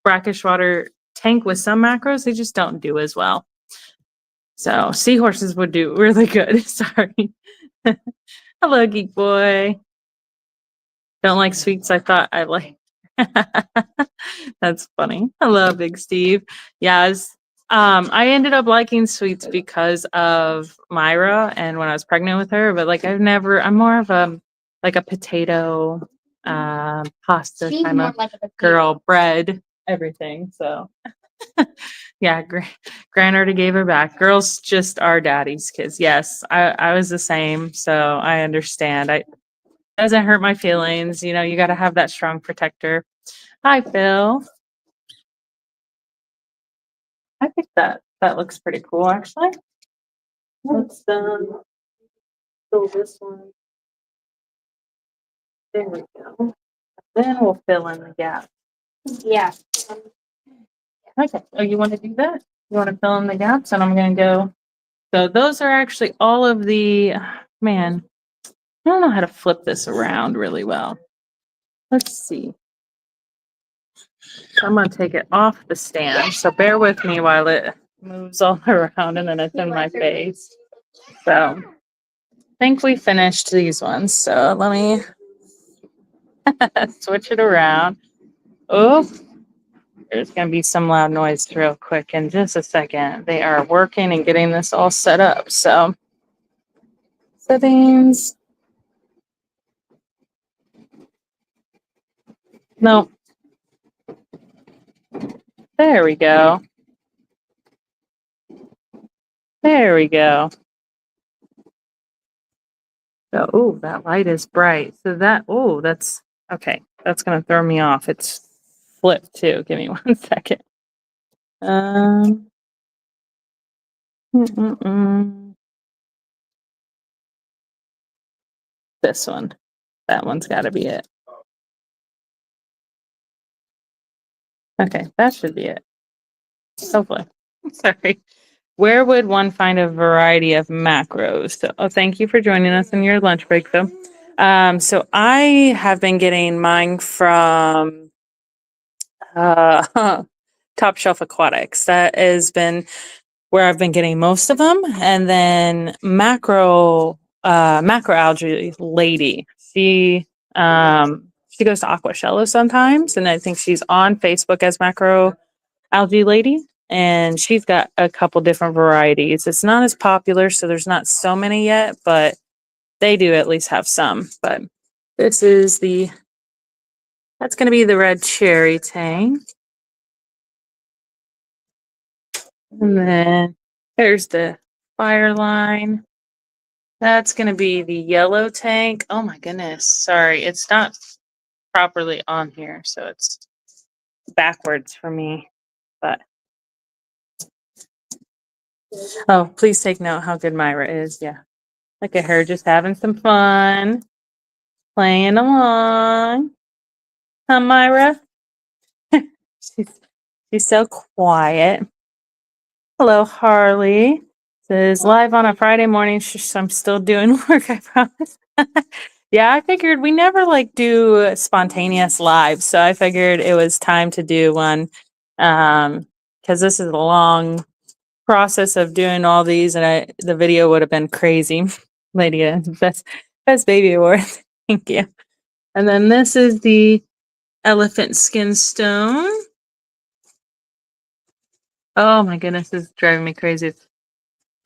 Speaker 1: brackish water tank with some macros. They just don't do as well. So seahorses would do really good. Sorry. Hello, Geek Boy. Don't like sweets. I thought I liked. That's funny. Hello, Big Steve. Yeah, I ended up liking sweets because of Myra and when I was pregnant with her, but like I'm more of like a potato, pasta
Speaker 2: She's
Speaker 1: kind
Speaker 2: more
Speaker 1: of
Speaker 2: like a potato.
Speaker 1: girl, bread, everything. So yeah, Gran already gave her back. Girls just are daddy's kids. Yes, I was the same, so I understand. It doesn't hurt my feelings. You know, you got to have that strong protector. Hi, Phil. I think that looks pretty cool, actually. Let's fill this one. There we go. Then we'll fill in the gap.
Speaker 2: Yeah.
Speaker 1: Okay. Oh, you want to do that? You want to fill in the gaps, and I'm gonna go. So those are actually all of the. Man, I don't know how to flip this around really well. Let's see. I'm gonna take it off the stand. So bear with me while it moves all around, and then it's in my face. So I think we finished these ones. So let me switch it around. Oh, there's going to be some loud noise real quick in just a second. They are working and getting this all set up. So, settings. No. There we go. There we go. So, oh, that light is bright. So that's okay. That's going to throw me off. It's flipped too. Give me 1 second. Um. This one. That one's got to be it. Okay, that should be it. Hopefully. Sorry. Where would one find a variety of macros? So, thank you for joining us in your lunch break, though. So I have been getting mine from Top Shelf Aquatics. That has been where I've been getting most of them, and then macroalgae lady. She goes to Aquashello sometimes, and I think she's on Facebook as macroalgae lady. And she's got a couple different varieties. It's not as popular, so there's not so many yet, but they do at least have some. But this is that's going to be the red cherry tank. And then there's the fire line. That's going to be the yellow tank. Oh my goodness. Sorry, it's not properly on here, so it's backwards for me. But oh, please take note how good Myra is. Yeah. Look at her just having some fun, playing along. Huh, Myra? She's so quiet. Hello, Harley. This is live on a Friday morning. I'm still doing work, I promise. Yeah, I figured we never like do spontaneous live, so I figured it was time to do one. Because this is a long process of doing all these, and the video would have been crazy. Lydia, best baby award. Thank you. And then this is the elephant skin stone. Oh my goodness, this is driving me crazy.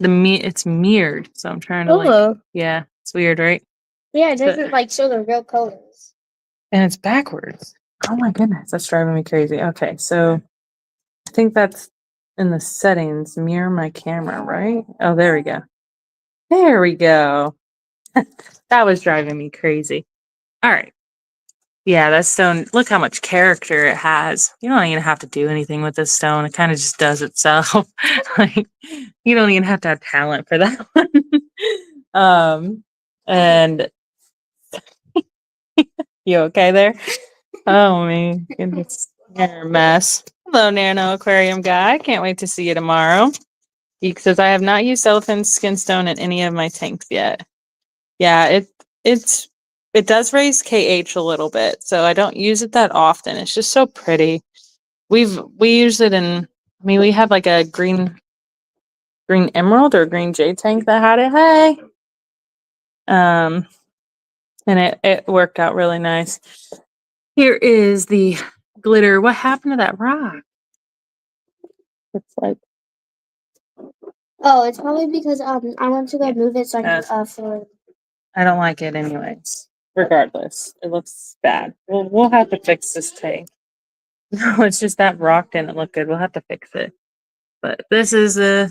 Speaker 1: It's mirrored, so I'm trying to yeah, it's weird, right?
Speaker 2: Yeah, it doesn't like show the real colors.
Speaker 1: And it's backwards. Oh my goodness, that's driving me crazy. Okay, so I think that's in the settings, mirror my camera, right? Oh, there we go. There we go. That was driving me crazy. All right. Yeah, that stone, look how much character it has. You don't even have to do anything with this stone. It kind of just does itself. Like, you don't even have to have talent for that one. And you okay there? Oh man, goodness. You're a mess. Hello, Nano Aquarium guy. Can't wait to see you tomorrow. Geek says I have not used elephant skin stone in any of my tanks yet. Yeah, it does raise KH a little bit, so I don't use it that often. It's just so pretty. We use it in. I mean, we have like a green emerald or green jade tank that had it. Hey, and it worked out really nice. Here is the glitter. What happened to that rock? It's like
Speaker 2: Oh, it's probably because I want to go
Speaker 1: Yeah.
Speaker 2: move it so I can for
Speaker 1: I don't like it anyways. Regardless, it looks bad. We'll have to fix this tank. No, it's just that rock didn't look good. We'll have to fix it. But this is a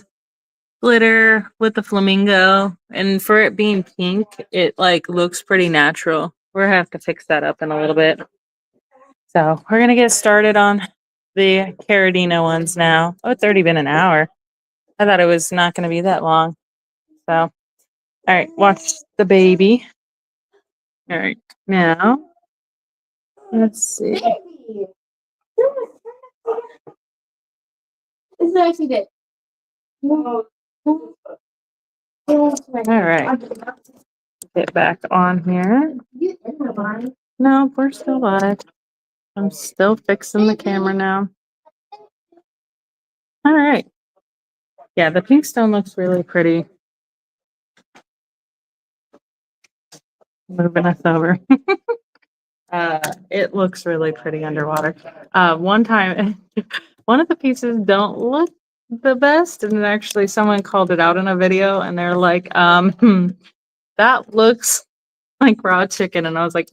Speaker 1: glitter with the flamingo, and for it being pink, it like looks pretty natural. We're gonna have to fix that up in a little bit. So we're gonna get started on the caradina ones now. Oh, it's already been an hour. I thought it was not gonna be that long. So, all right, watch the baby. All right, now let's see.
Speaker 2: This is actually good.
Speaker 1: All right, get back on here. No, we're still live. I'm still fixing the camera now. All right. Yeah, the pink stone looks really pretty. Moving us over. It looks really pretty underwater. One time, one of the pieces don't look the best, and actually someone called it out in a video, and they're like, that looks like raw chicken, and I was like,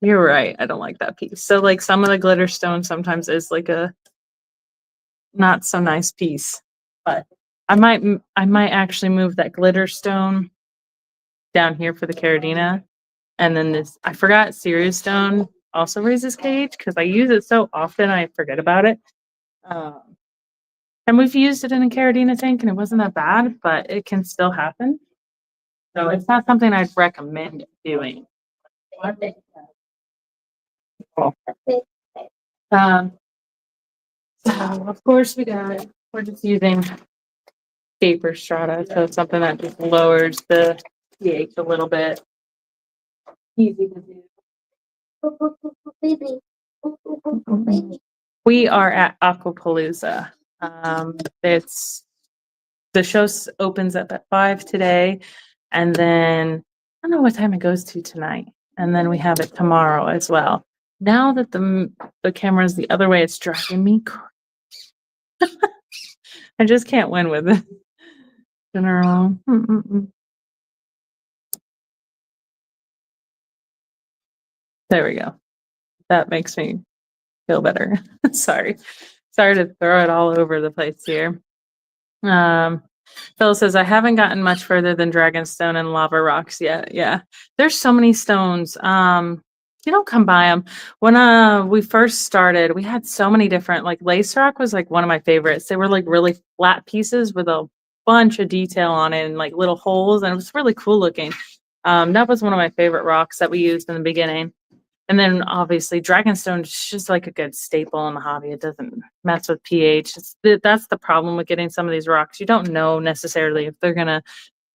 Speaker 1: you're right. I don't like that piece. So like some of the glitter stone sometimes is like a not so nice piece, but I might actually move that glitter stone down here for the caradina. And then this, I forgot Serious Stone also raises cage because I use it so often I forget about it. Um, and we've used it in a caradina tank and it wasn't that bad, but it can still happen. So it's not something I'd recommend doing. Cool. Um, so of course we're just using vapor strata, so it's something that just lowers the pH a little bit. Easy to do.
Speaker 2: baby. Baby.
Speaker 1: We are at Aquapalooza. It's the show opens up at 5 today, and then I don't know what time it goes to tonight, and then we have it tomorrow as well. Now that the camera is the other way, it's driving me. I just can't win with it. General. There we go. That makes me feel better. Sorry. Sorry to throw it all over the place here. Phil says, I haven't gotten much further than Dragonstone and Lava Rocks yet. Yeah. There's so many stones. You don't come by them. When we first started, we had so many different, like Lace Rock was like one of my favorites. They were like really flat pieces with a bunch of detail on it and like little holes, and it was really cool looking. That was one of my favorite rocks that we used in the beginning. And then obviously Dragonstone is just like a good staple in the hobby. It doesn't mess with pH. That's the problem with getting some of these rocks. You don't know necessarily if they're going to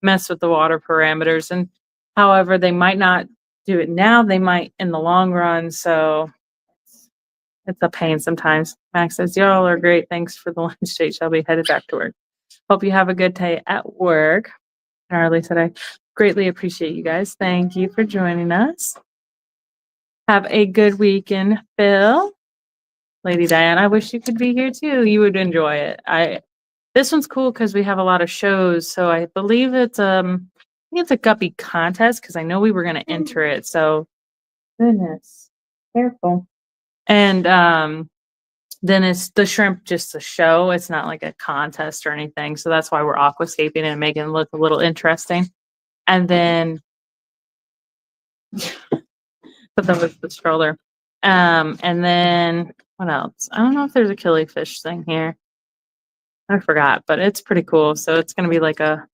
Speaker 1: mess with the water parameters. And however, they might not do it now. They might in the long run. So it's a pain sometimes. Max says, y'all are great. Thanks for the lunch date. Shall be headed back to work. Hope you have a good day at work. Charlie said, I greatly appreciate you guys. Thank you for joining us. Have a good weekend, Phil. Lady Diane, I wish you could be here too. You would enjoy it. This one's cool because we have a lot of shows. So I believe I think it's a guppy contest because I know we were gonna enter it. So goodness, careful. And then it's the shrimp just a show. It's not like a contest or anything. So that's why we're aquascaping and making it look a little interesting. And then but that was the stroller. And then what else? I don't know if there's a killifish thing here. I forgot, but it's pretty cool. So it's gonna be like a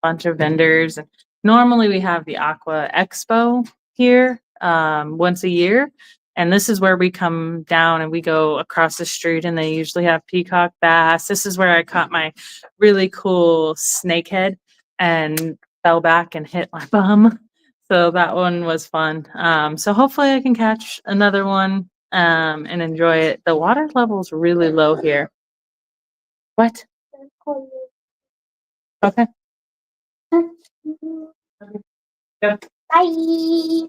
Speaker 1: bunch of vendors. And normally we have the Aqua Expo here once a year. And this is where we come down and we go across the street and they usually have peacock bass. This is where I caught my really cool snakehead and fell back and hit my bum. So that one was fun. So hopefully I can catch another one and enjoy it. The water level's really low here. What? Okay. Yep.
Speaker 2: Bye.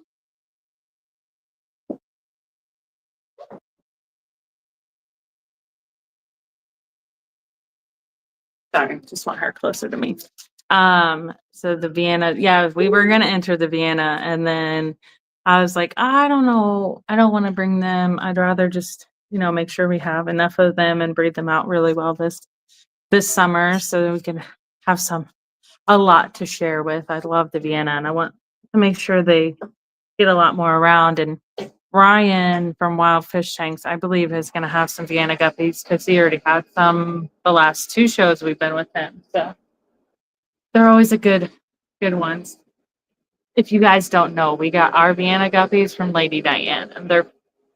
Speaker 1: Sorry, just want her closer to me. So the Vienna, yeah, we were gonna enter the Vienna, and then I was like, I don't know, I don't want to bring them. I'd rather just, make sure we have enough of them and breed them out really well this summer, so that we can have a lot to share with. I love the Vienna, and I want to make sure they get a lot more around. And Ryan from Wild Fish Tanks, I believe, is going to have some Vienna guppies because he already had some the last 2 shows we've been with him. So they're always good ones. If you guys don't know, we got our Vienna guppies from Lady Diane, and they're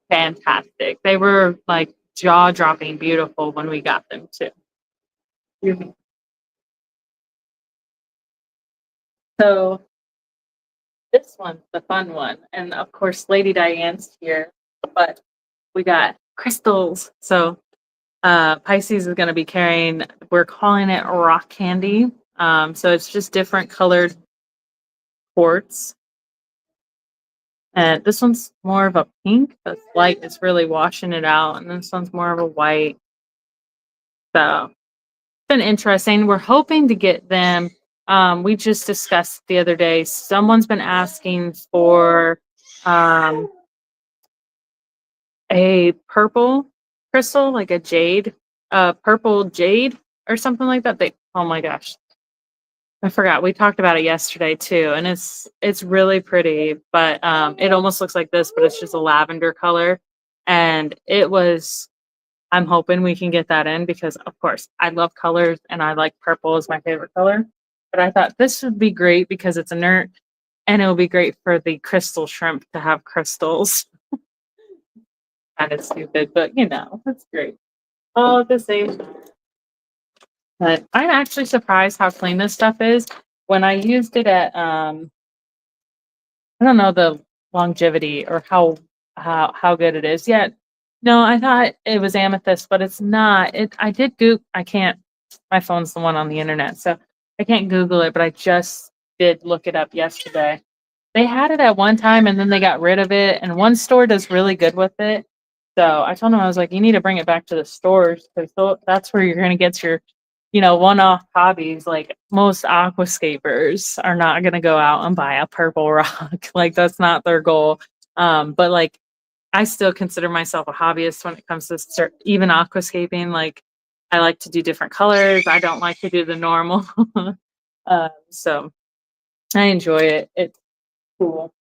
Speaker 1: fantastic. They were like jaw-dropping beautiful when we got them too. So this one's the fun one, and of course Lady Diane's here, but we got crystals. So Pisces is going to be carrying, we're calling it rock candy. So it's just different colored quartz. And this one's more of a pink. The light is really washing it out. And this one's more of a white. So it's been interesting. We're hoping to get them. We just discussed the other day, someone's been asking for a purple crystal, like a jade, purple jade or something like that. Oh my gosh, I forgot. We talked about it yesterday too, and it's really pretty, but it almost looks like this, but it's just a lavender color. And I'm hoping we can get that in because, of course, I love colors and I like purple is my favorite color. But I thought this would be great because it's inert, and it will be great for the crystal shrimp to have crystals. Kind of stupid, but it's great. All at the same time. But I'm actually surprised how clean this stuff is. When I used it at I don't know the longevity or how good it is yet. No, I thought it was amethyst, but it's not. I did I can't, my phone's the one on the internet, so I can't Google it, but I just did look it up yesterday. They had it at one time and then they got rid of it, and one store does really good with it. So I told him, I was like, you need to bring it back to the stores because that's where you're going to get your, one-off hobbies. Like most aquascapers are not going to go out and buy a purple rock. Like that's not their goal. But like, I still consider myself a hobbyist when it comes to even aquascaping. Like I like to do different colors. I don't like to do the normal. So I enjoy it. It's cool.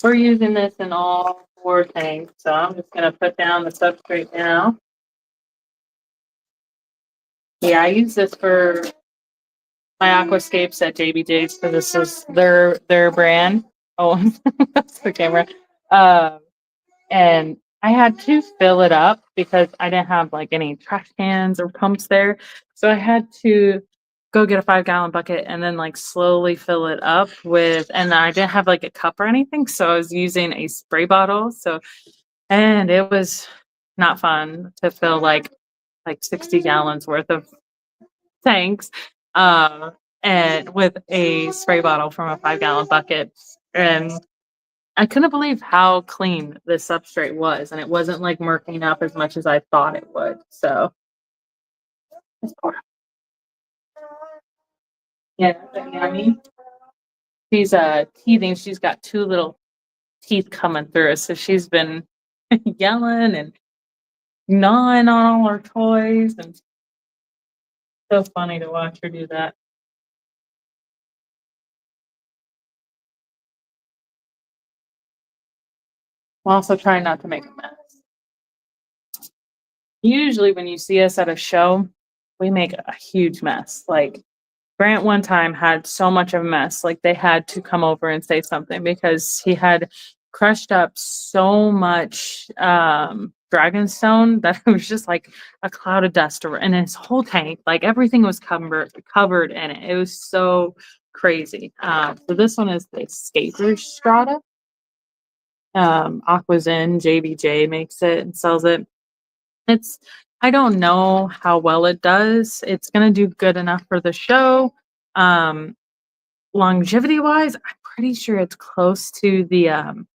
Speaker 1: We're using this in all 4 tanks, so I'm just going to put down the substrate now. Yeah, I use this for my aquascapes at JBJ's because this is their brand. Oh, that's the camera. And I had to fill it up because I didn't have like any trash cans or pumps there. So I had to go get a 5-gallon bucket and then like slowly fill it up and I didn't have like a cup or anything. So I was using a spray bottle. And it was not fun to fill like 60 gallons worth of tanks, and with a spray bottle from a 5-gallon bucket. And I couldn't believe how clean the substrate was, and it wasn't like murking up as much as I thought it would. So, yeah, yummy. She's teething. She's got 2 little teeth coming through, so she's been yelling and gnawing on all her toys, and so funny to watch her do that. I'm also trying not to make a mess. Usually when you see us at a show, we make a huge mess. Like Grant one time had so much of a mess, like they had to come over and say something because he had crushed up so much dragonstone that it was just like a cloud of dust in his whole tank. Like everything was covered in it. It was so crazy. So this one is the Escaper Strata. Aquazen JBJ makes it and sells it. I don't know how well it does. It's gonna do good enough for the show. Longevity wise, I'm pretty sure it's close to the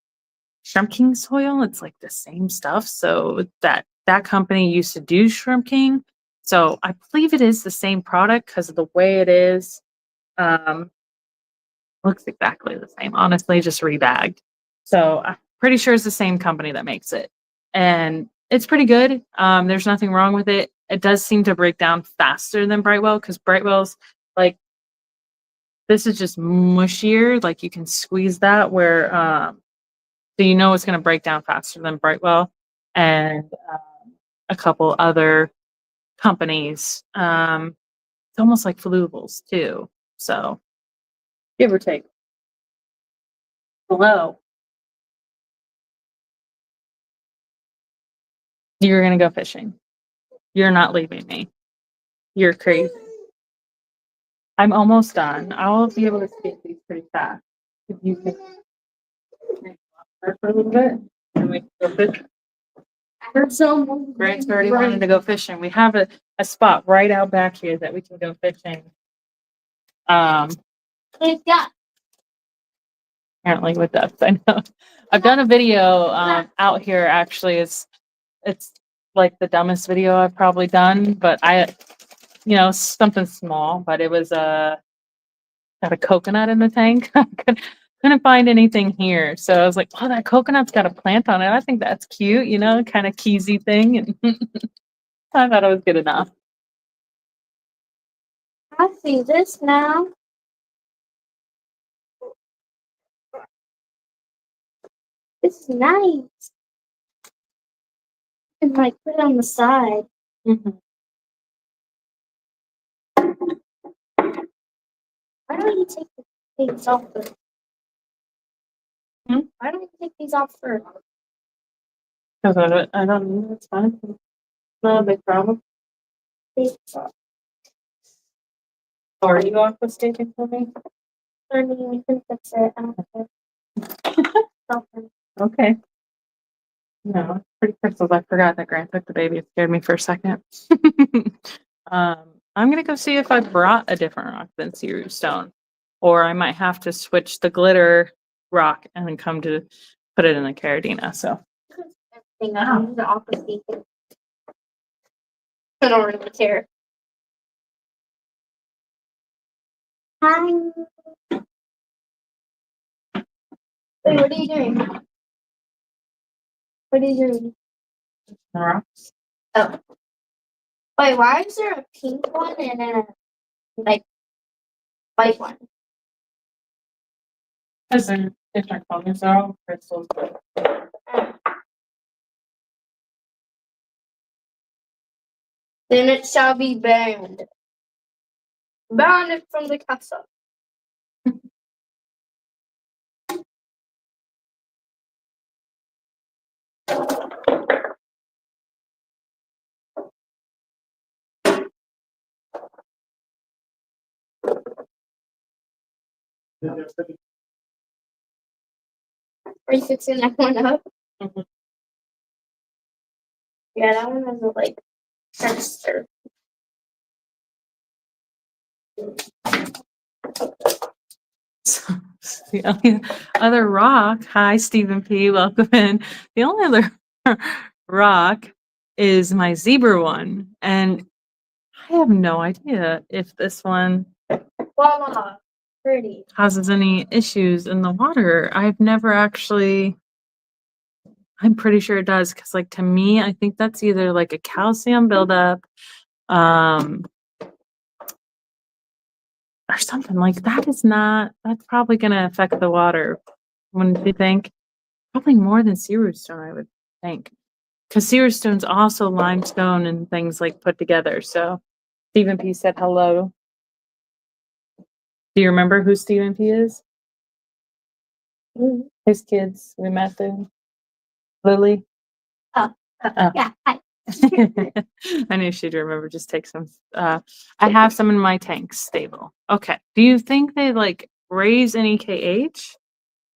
Speaker 1: Shrimp King soil. It's like the same stuff. So that company used to do Shrimp King. So I believe it is the same product because of the way it is. Looks exactly the same. Honestly, just rebagged. So I'm pretty sure it's the same company that makes it. And it's pretty good. There's nothing wrong with it. It does seem to break down faster than Brightwell because Brightwell's like this is just mushier. Like you can squeeze that where so you know it's going to break down faster than Brightwell and a couple other companies. It's almost like Fluvables too. So give or take. Hello. You're going to go fishing. You're not leaving me. You're crazy. I'm almost done. I'll be able to speak these pretty fast. If you can for a little bit, and we can go fish. Grant's already wanted to go fishing. We have a spot right out back here that we can go fishing.
Speaker 2: Yeah.
Speaker 1: Apparently with us, I know. I've done a video out here. Actually, it's like the dumbest video I've probably done, but something small. But it was got a coconut in the tank. Couldn't find anything here, so I was like, "Oh, that coconut's got a plant on it. I think that's cute, kind of keysy thing." And I thought it was good enough.
Speaker 2: I see this now. This is nice. And like put it on the side.
Speaker 1: Mhm.
Speaker 2: Why don't you take the things off first?
Speaker 1: Hmm?
Speaker 2: Why don't you take these off first?
Speaker 1: Because I don't know. It's fine. Not a big problem.
Speaker 2: These off.
Speaker 1: Or are you aquascaping for me?
Speaker 2: I mean, we can fix it. I don't care. Something.
Speaker 1: Okay. No, pretty crystals. I forgot that Grant took the baby. It scared me for a second. I'm gonna go see if I brought a different rock than Ceru Stone, or I might have to switch the glitter rock and then come to put it in the caradina. So
Speaker 2: Everything I use the opposite. I don't really care. Hi. Wait, what are you doing? What are you doing?
Speaker 1: rocks.
Speaker 2: Oh. Wait, why is there a pink one and a like white one?
Speaker 1: Because they're different colors. They're all crystals.
Speaker 2: Then it shall be banned. Ban it from the castle. Are you fixing that one up?
Speaker 1: Mhm.
Speaker 2: Yeah, that one has a like texture.
Speaker 1: So, the only other rock, hi Stephen P, welcome in. The only other rock is my zebra one, and I have no idea if this one
Speaker 2: Voila. Pretty.
Speaker 1: causes any issues in the water. I've never actually, I'm pretty sure it does, because like to me, I think that's either like a calcium buildup, or something like that. That's probably gonna affect the water, wouldn't you think? Probably more than Ceru stone, I would think. Because Ceru stone's also limestone and things like put together. So Stephen P said hello. Do you remember who Stephen P is? His kids. We met them. Lily.
Speaker 2: Oh.
Speaker 1: Oh.
Speaker 2: Yeah. Hi.
Speaker 1: I knew she'd remember. Just take some. I have some in my tanks stable. Okay. Do you think they like raise any KH?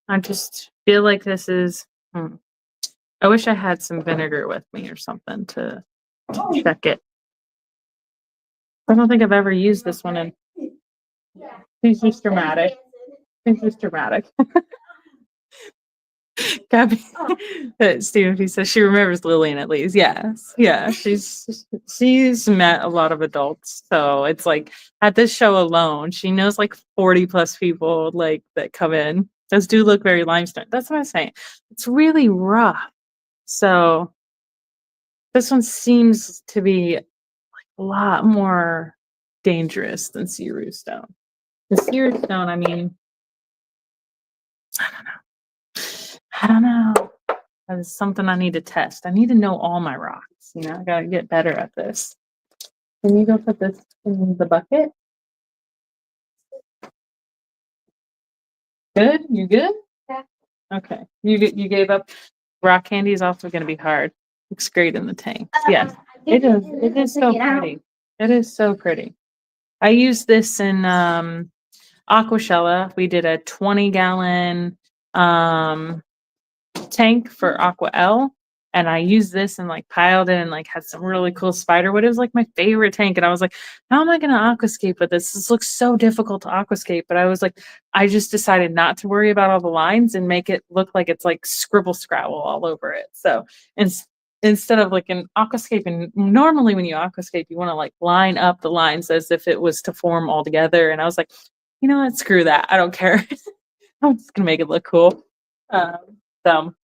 Speaker 1: I just feel like this is. I wish I had some vinegar with me or something to check it. I don't think I've ever used this one in. He's just dramatic. He's just dramatic. Gabby,
Speaker 2: Oh.
Speaker 1: Steve, says she remembers Lillian at least. Yes. Yeah. She's met a lot of adults. So it's like at this show alone, she knows like 40 plus people like that come in. Those do look very limestone. That's what I'm saying. It's really rough. So this one seems to be a lot more dangerous than Searu Stone. The Searu Stone, I mean, I don't know. That is something I need to test. I need to know all my rocks. You know, I gotta get better at this. Can you go put this in the bucket? Good? You good?
Speaker 2: Yeah.
Speaker 1: Okay. You gave up. Rock candy is also gonna be hard. Looks great in the tank. Yes. It is. It is so pretty. It is so pretty. I used this in Aquashella. We did a 20-gallon tank for Aqua L, and I used this and like piled it and like had some really cool spiderwood. It was like my favorite tank, and I was like, how am I gonna aquascape with this? This looks so difficult to aquascape, but I was like, I just decided not to worry about all the lines and make it look like it's like scribble scrabble all over it. So instead of like an aquascaping, normally when you aquascape, you want to like line up the lines as if it was to form all together. And I was like, you know what, screw that. I don't care. I'm just gonna make it look cool. Um, so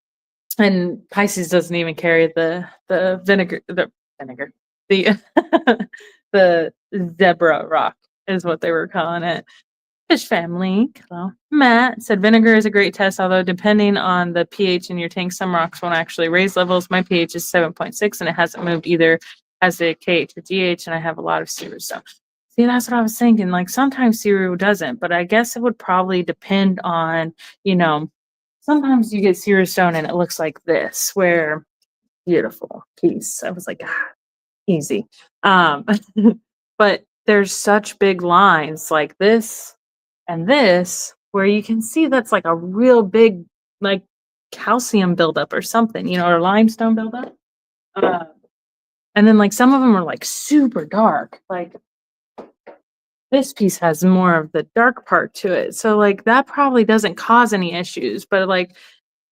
Speaker 1: and Pisces doesn't even carry the vinegar the the zebra rock is what they were calling it. Fish family. Hello. Matt said vinegar is a great test, although depending on the pH in your tank, some rocks won't actually raise levels. My pH is 7.6 and it hasn't moved either as a KH or DH, and I have a lot of Ceru stuff. See, that's what I was thinking. Like sometimes Ceru doesn't, but I guess it would probably depend on, you know, sometimes you get Ceru stone and it looks like this, where beautiful piece. I was like, easy. Um, but there's such big lines like this and this where you can see that's like a real big like calcium buildup or something, you know, or limestone buildup. Uh, and then like some of them are like super dark. Like this piece has more of the dark part to it. So like that probably doesn't cause any issues, but like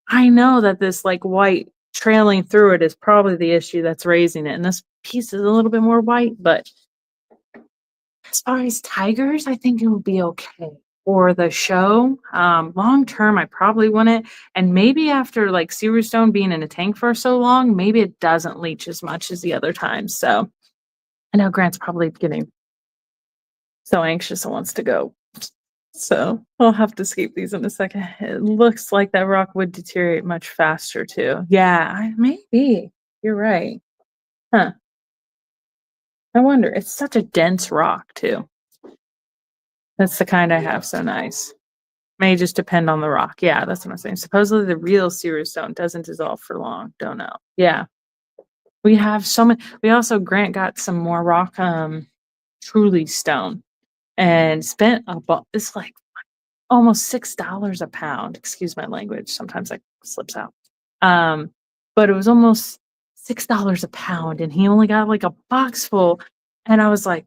Speaker 1: I know that this like white trailing through it is probably the issue that's raising it. And this piece is a little bit more white, but as far as tigers, I think it would be okay for the show. Long term, I probably wouldn't. And maybe after like Ceru Stone being in a tank for so long, maybe it doesn't leach as much as the other times. So I know Grant's probably getting so anxious and wants to go. So I'll have to escape these in a second. It looks like that rock would deteriorate much faster too. Yeah, maybe. You're right. Huh. I wonder. It's such a dense rock too. That's the kind I have. So nice. May just depend on the rock. Yeah, that's what I'm saying. Supposedly the real Ceru stone doesn't dissolve for long. Don't know. Yeah. We have so many. We also Grant got some more rock truly stone and spent it's like almost $6 a pound. Excuse my language. Sometimes that slips out. But it was almost $6 a pound, and he only got like a box full. And I was like,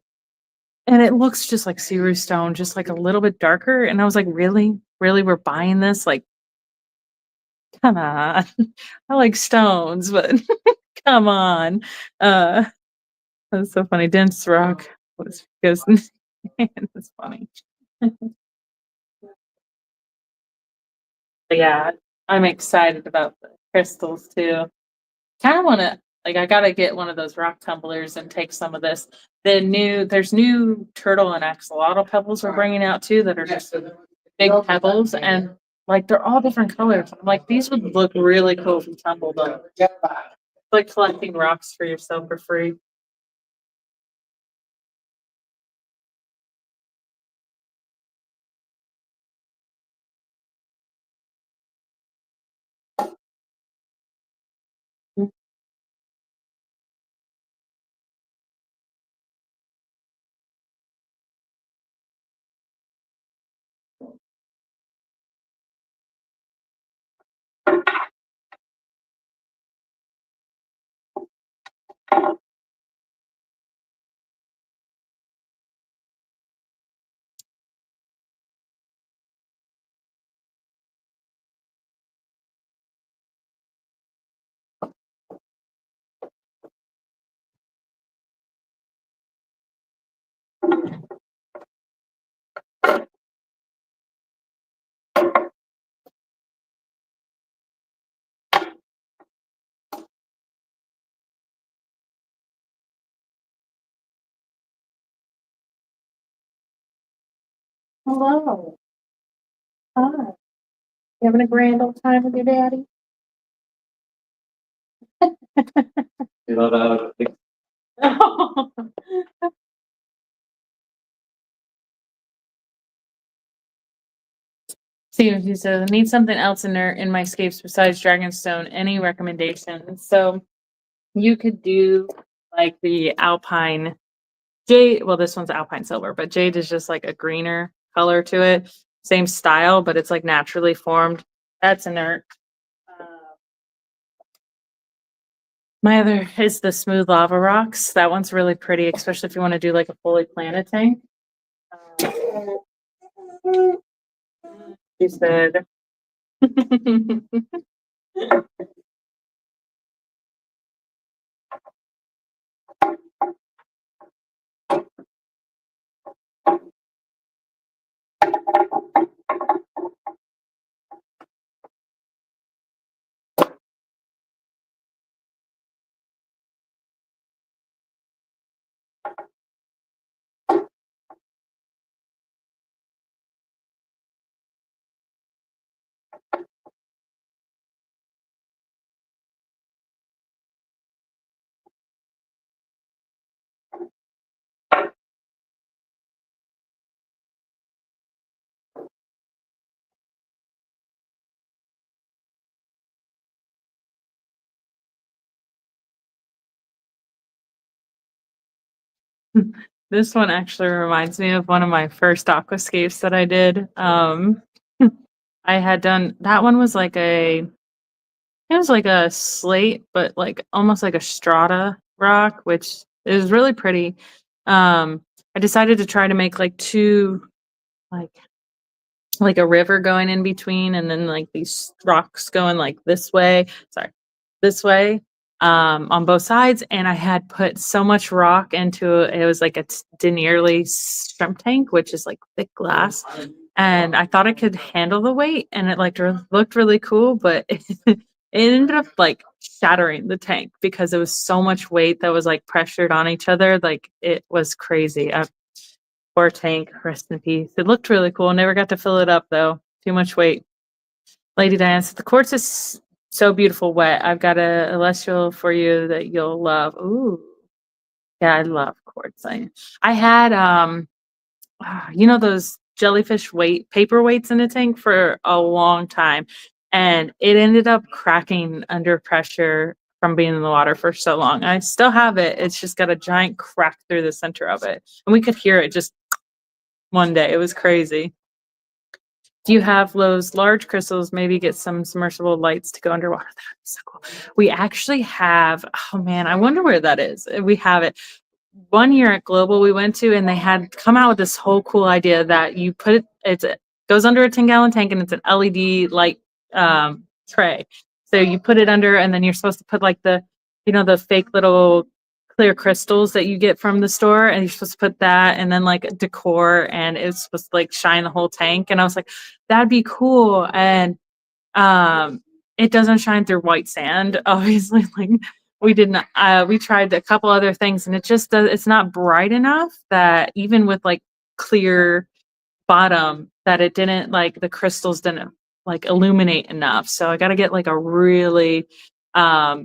Speaker 1: and it looks just like Ceru stone, just like a little bit darker. And I was like, really, really, we're buying this? Like, come on. I like stones, but come on. Uh, that's so funny. Dense rock goes. That's funny. But yeah, I'm excited about the crystals too. Kind of want to like I gotta get one of those rock tumblers and take some of this. There's new turtle and axolotl pebbles we're bringing out too that are just big pebbles and like they're all different colors. I'm like these would look really cool if you tumbled them. Like collecting rocks for yourself for free. Hello. Hi. You having a grand old time with your daddy?
Speaker 3: You know that,
Speaker 1: See if he says, I need something else in there in my scapes besides Dragonstone. Any recommendations? So you could do like the Alpine Jade. Well, this one's Alpine Silver, but Jade is just like a greener color to it. Same style, but it's like naturally formed. That's inert. Uh, my other is the Smooth Lava Rocks. That one's really pretty, especially if you want to do like a fully planted tank. She said, this one actually reminds me of one of my first aquascapes that I did. I had done that one was like it was like a slate, but like almost like a strata rock, which is really pretty. I decided to try to make like two like like a river going in between and then like these rocks going like this way. Sorry, this way on both sides. And I had put so much rock into it. It was like a Denierly shrimp tank, which is like thick glass. And I thought I could handle the weight and it like looked really cool, but it ended up like shattering the tank because it was so much weight that was like pressured on each other. Like it was crazy. Poor tank, rest in peace. It looked really cool. Never got to fill it up though. Too much weight. Lady Diane said, the quartz is so beautiful wet. I've got a celestial for you that you'll love. Ooh. Yeah, I love quartz. I had you know those jellyfish paper weights in a tank for a long time. And it ended up cracking under pressure from being in the water for so long. I still have it. It's just got a giant crack through the center of it. And we could hear it just one day. It was crazy. Do you have those large crystals? Maybe get some submersible lights to go underwater. That'd be so cool. We actually have, oh man, I wonder where that is. We have it. One year at Global we went to, and they had come out with this whole cool idea that you put goes under a 10-gallon tank and it's an LED light tray. So you put it under, and then you're supposed to put like the fake little clear crystals that you get from the store, and you're supposed to put that and then like decor, and it's supposed to like shine the whole tank. And I was like, that'd be cool. And it doesn't shine through white sand, obviously. Like we didn't we tried a couple other things, and it just does, it's not bright enough that even with like clear bottom that it didn't like the crystals didn't like illuminate enough. So I got to get like a really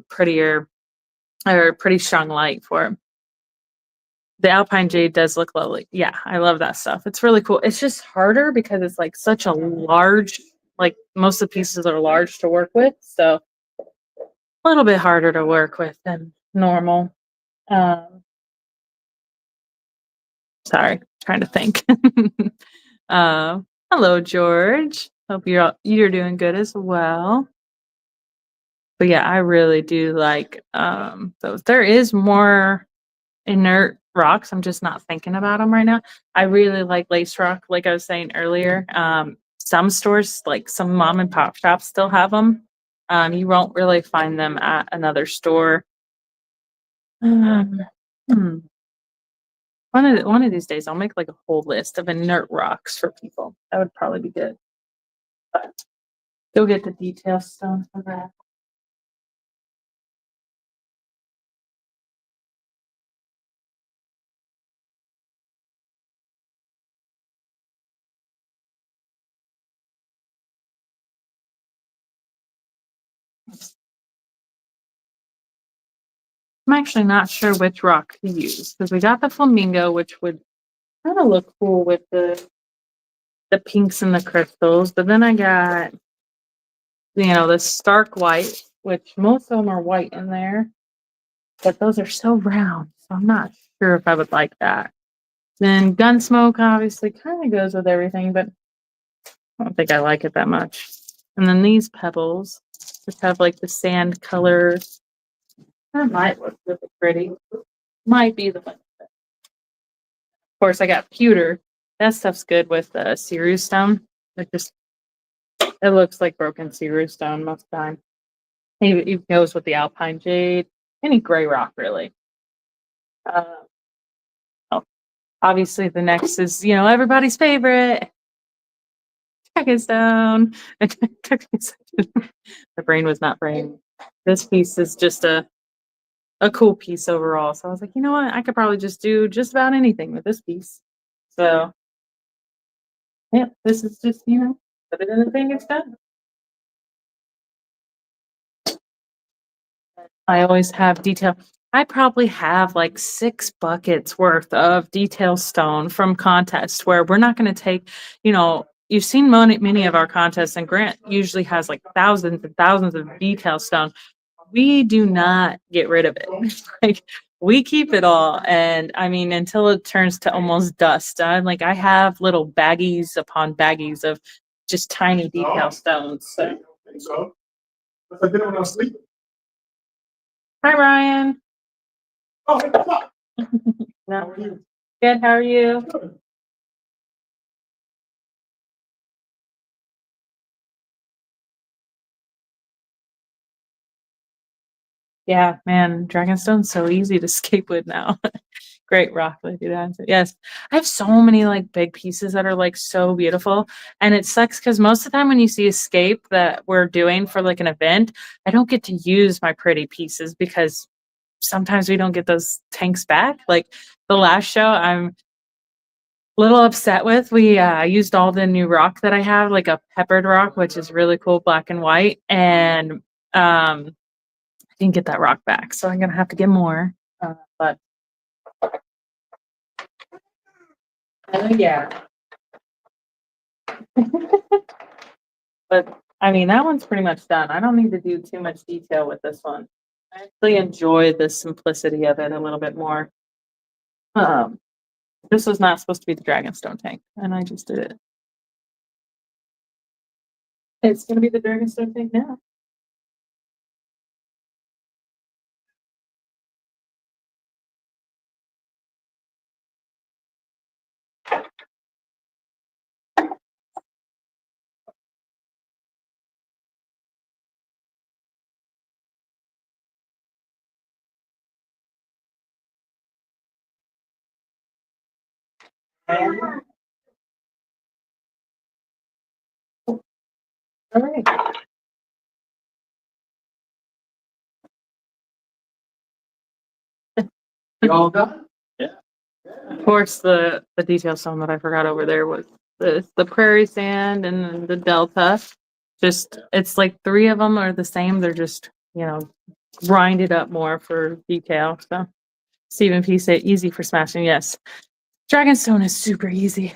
Speaker 1: prettier or pretty strong light for it. The Alpine Jade does look lovely. Yeah, I love that stuff. It's really cool. It's just harder because it's like such a large, like most of the pieces are large to work with. So a little bit harder to work with than normal. Um, sorry, trying to think. Hello, George. Hope you're doing good as well. But yeah, I really do like those. There is more inert rocks. I'm just not thinking about them right now. I really like lace rock, like I was saying earlier. Some stores, like some mom and pop shops, still have them. You won't really find them at another store. Um, hmm. One of these days, I'll make like a whole list of inert rocks for people. That would probably be good. But go get the detail stone for that. I'm actually not sure which rock to use because we got the flamingo, which would kind of look cool with the pinks and the crystals. But then I got, the stark white, which most of them are white in there, but those are so round. So I'm not sure if I would like that. Then Gunsmoke obviously kind of goes with everything, but I don't think I like it that much. And then these pebbles, which have like the sand color. That might look really pretty. Might be the one. Of course, I got pewter. That stuff's good with cerulean stone. It looks like broken cerulean stone most of the time. It goes with the alpine jade, any gray rock really. Oh, obviously the next is everybody's favorite, Dragonstone. The brain was not brain. This piece is just a cool piece overall. So I was like, you know what? I could probably just do just about anything with this piece. So yeah, this is just, put it in the thing, it's done. I always have detail. I probably have like 6 buckets worth of detail stone from contests where we're not going to take, you've seen many of our contests, and Grant usually has like thousands and thousands of detail stone. We do not get rid of it. Like we keep it all. And I mean, until it turns to almost dust. I have little baggies upon baggies of just tiny detail stones. So.
Speaker 4: So, I did it when I was sleeping.
Speaker 1: Hi, Ryan.
Speaker 4: Oh, hey, what's up?
Speaker 1: No.
Speaker 4: How are you?
Speaker 1: Good. How are you?
Speaker 4: Good.
Speaker 1: Yeah, man, Dragonstone's so easy to escape with now. Great rock like that. Yes. I have so many like big pieces that are like so beautiful. And it sucks because most of the time when you see escape that we're doing for like an event, I don't get to use my pretty pieces because sometimes we don't get those tanks back. Like the last show, I'm a little upset with. We used all the new rock that I have, like a peppered rock, which is really cool, black and white. And I didn't get that rock back, so I'm gonna have to get more. But yeah. But I mean, that one's pretty much done. I don't need to do too much detail with this one. I actually enjoy the simplicity of it a little bit more. This was not supposed to be the Dragonstone tank, and I just did it. It's gonna be the Dragonstone tank now. All right.
Speaker 4: You all done?
Speaker 1: Of course, the detail stone that I forgot over there was the prairie sand and then the delta. Just it's like 3 of them are the same. They're just grinded up more for detail. So Stephen P said easy for smashing. Yes, Dragonstone is super easy.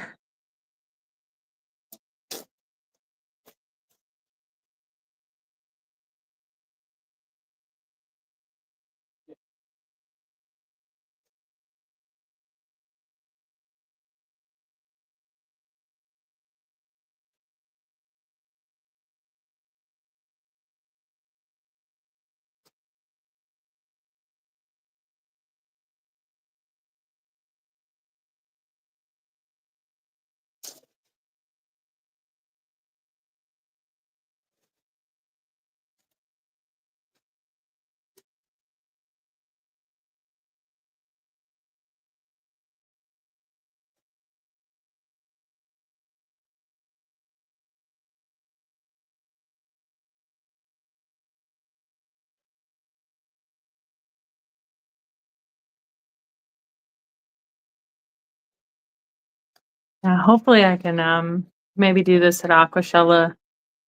Speaker 1: Hopefully I can maybe do this at Aquashella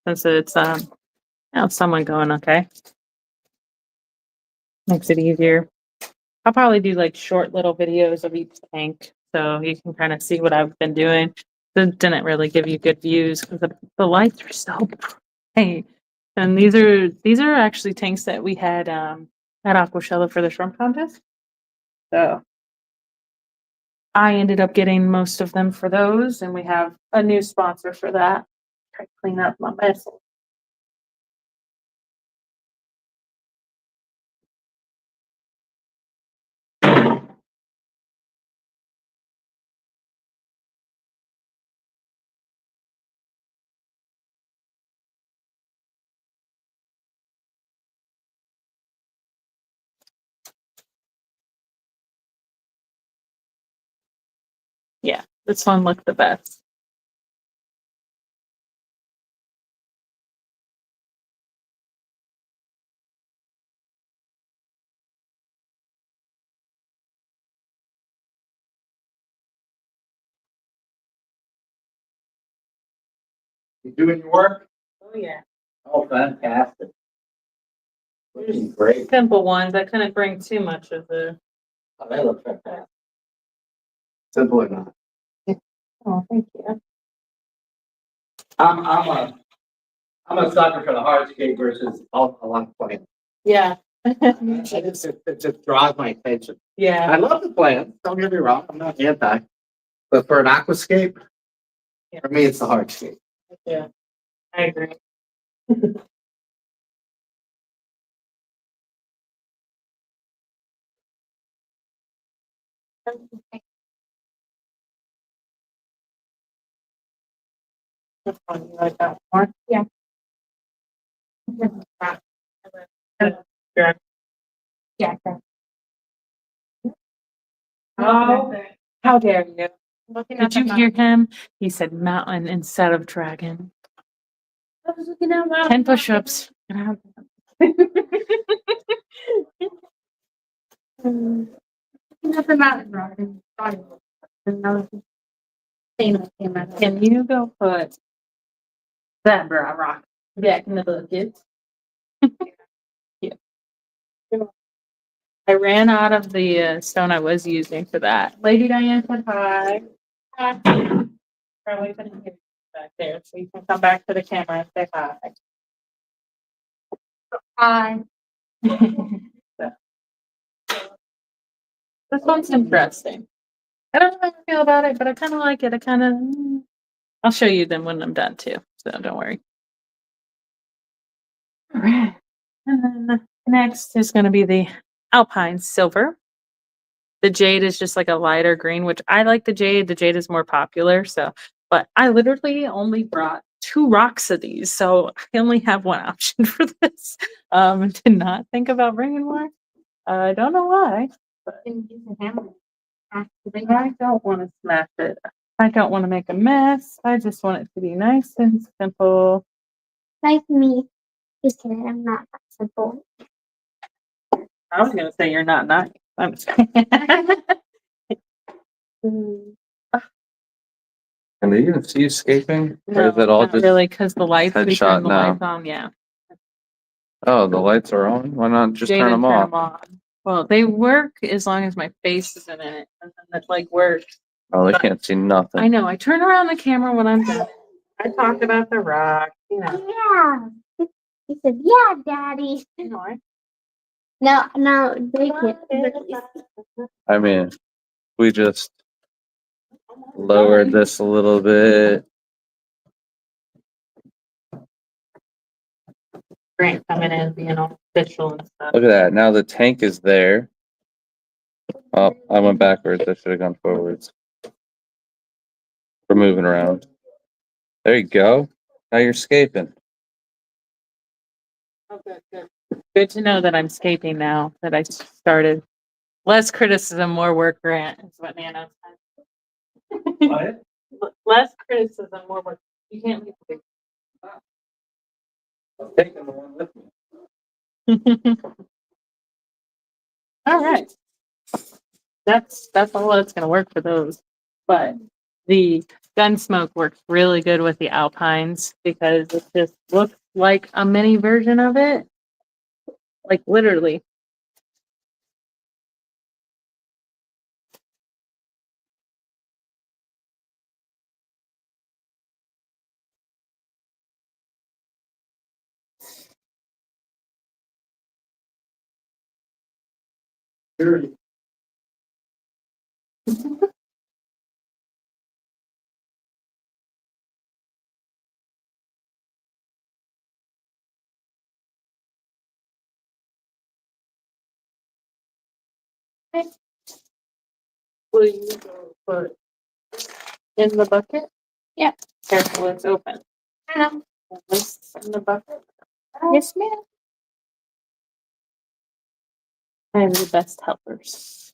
Speaker 1: since it's someone going okay. Makes it easier. I'll probably do like short little videos of each tank so you can kind of see what I've been doing. It didn't really give you good views because the lights are so bright. And these are actually tanks that we had at Aquascaping for the shrimp contest. So I ended up getting most of them for those, and we have a new sponsor for that. Try to clean up my mess. Yeah, this one looked the best.
Speaker 5: You doing your work?
Speaker 1: Oh yeah.
Speaker 5: Oh, fantastic. Looking great.
Speaker 1: Simple ones. I couldn't bring too much of the.
Speaker 5: Oh, they look fantastic. Simple enough.
Speaker 1: Oh, thank you.
Speaker 5: I'm a sucker for the hardscape versus a lot of plants.
Speaker 1: Yeah.
Speaker 5: It just draws my attention.
Speaker 1: Yeah.
Speaker 5: I love the plants, don't get me wrong, I'm not anti. But for an aquascape,
Speaker 1: Yeah.
Speaker 5: for me, it's the hardscape.
Speaker 1: Yeah. I agree. That's fun. You like that more?
Speaker 2: Yeah.
Speaker 1: Yeah.
Speaker 2: Yeah.
Speaker 1: Oh, how dare you?
Speaker 2: Looking
Speaker 1: Did you hear him? He said mountain instead of dragon.
Speaker 2: I was looking at
Speaker 1: 10 push-ups.
Speaker 2: looking at the mountain rock and thought it was another thing that came out.
Speaker 1: Can you go put that bra rock back in the bucket? Yeah. I ran out of the stone I was using for that. Lady Diane said hi. Probably couldn't hear you back there, so you can come back to the camera and say hi.
Speaker 2: Hi.
Speaker 1: So, this one's interesting. I don't know how I feel about it, but I kind of like it. I'll show you them when I'm done too, so don't worry. All right. And then next is going to be the Alpine Silver. The jade is just like a lighter green, which I like the jade. The jade is more popular, so, but I literally only brought 2 rocks of these, so I only have 1 option for this. Did not think about bringing more. I don't know why.
Speaker 2: Didn't use a hammer.
Speaker 1: I don't want to smash it. I don't want to make a mess. I just want it to be nice and simple.
Speaker 2: Like me. Just kidding, I'm not that simple.
Speaker 1: I was gonna say you're not nice. I'm just
Speaker 3: And do you even see escaping? Or
Speaker 1: no,
Speaker 3: is it all
Speaker 1: not
Speaker 3: just,
Speaker 1: really, because the lights, we
Speaker 3: headshot
Speaker 1: turn the
Speaker 3: now?
Speaker 1: lights on, yeah.
Speaker 3: oh, the lights are on? Why not just turn
Speaker 1: Jaden
Speaker 3: them
Speaker 1: turned
Speaker 3: off?
Speaker 1: Well, they work as long as my face isn't in it, and then that like works.
Speaker 3: Oh, they can't see
Speaker 1: I
Speaker 3: nothing.
Speaker 1: know, I turn around the camera when I'm done. I talked about the rock, you know.
Speaker 2: Yeah. He said, yeah, daddy.
Speaker 1: You know,
Speaker 2: No, break it.
Speaker 3: I mean, we just lowered this a little bit.
Speaker 1: Grant coming in, being all official and stuff.
Speaker 3: Look at that. Now the tank is there. Oh, I went backwards. I should have gone forwards. We're moving around. There you go. Now you're escaping.
Speaker 1: Good to know that I'm escaping now, that I started. Less criticism, more work, Grant, is what Nana said.
Speaker 5: What?
Speaker 1: Less criticism, more work. You can't leave the
Speaker 3: I'm taking the one with me.
Speaker 1: All right. That's all that's gonna work for those. But the gun smoke works really good with the Alpines because it just looks like a mini version of it. Like literally.
Speaker 4: Very.
Speaker 1: Will you go put in the bucket?
Speaker 2: Yeah.
Speaker 1: Careful, it's open.
Speaker 2: I know.
Speaker 1: This in the bucket.
Speaker 2: Yes, ma'am.
Speaker 1: I have the best helpers.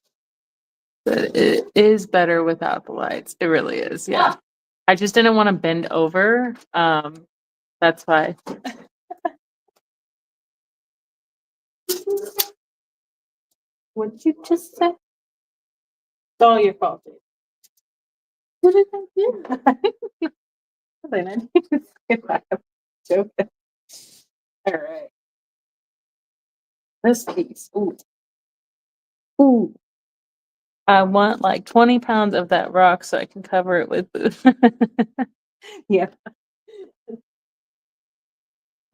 Speaker 1: But it is better without the lights. It really is. Yeah. I just didn't want to bend over. That's why. What did you just say? It's all your fault, Dave. What did I do? I didn't get back up. Joking. All right. This piece. Ooh. Ooh. I want like 20 pounds of that rock so I can cover it with food. Yeah.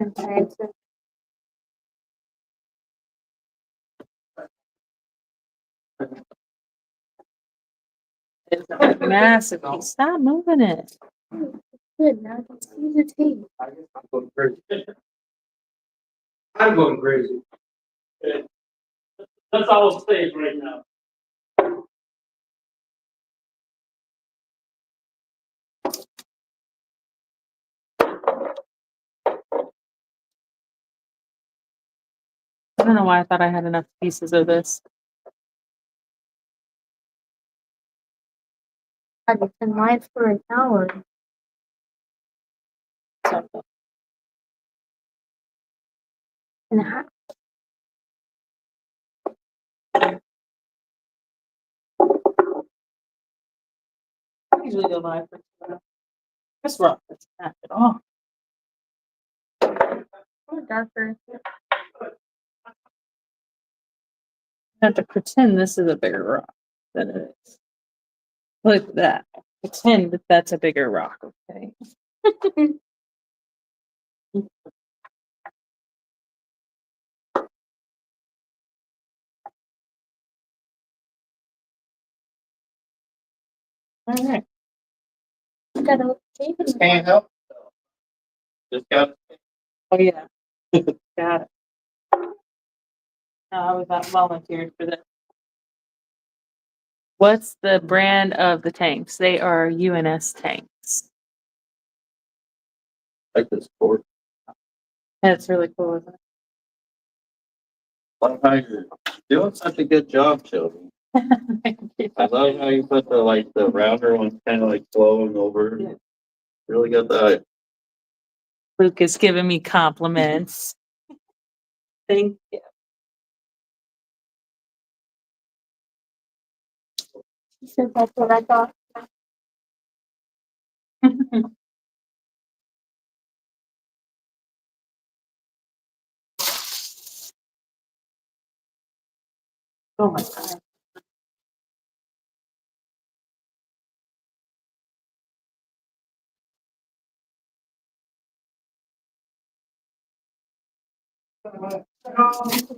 Speaker 2: Okay, so
Speaker 1: It's a massive piece. Stop moving it.
Speaker 2: good. Now I can see the tape.
Speaker 5: I'm going crazy. I'm going crazy.
Speaker 4: That's all stage right now.
Speaker 1: I don't know why I thought I had enough pieces of this.
Speaker 2: I've been live for an hour.
Speaker 1: So,
Speaker 2: And a half.
Speaker 1: I usually go live for 2 hours. This rock is not at all.
Speaker 2: Oh, darker.
Speaker 1: I have to pretend this is a bigger rock than it is. Look at that. Pretend that that's a bigger rock, okay? All right.
Speaker 2: Got a tape in the
Speaker 5: Can't help. Just got.
Speaker 1: Oh, yeah. Got it. No, I was not volunteered for this. What's the brand of the tanks? They are UNS tanks.
Speaker 5: Like this board.
Speaker 1: That's really cool, isn't
Speaker 5: Love how you're doing such a good job, Shelby.
Speaker 1: it?
Speaker 5: I love how you put the rounder ones kind of like flowing over.
Speaker 1: Yeah.
Speaker 5: Really got that.
Speaker 1: Luke is giving me compliments. Thank you.
Speaker 2: She said that's what I thought.
Speaker 1: Oh my God.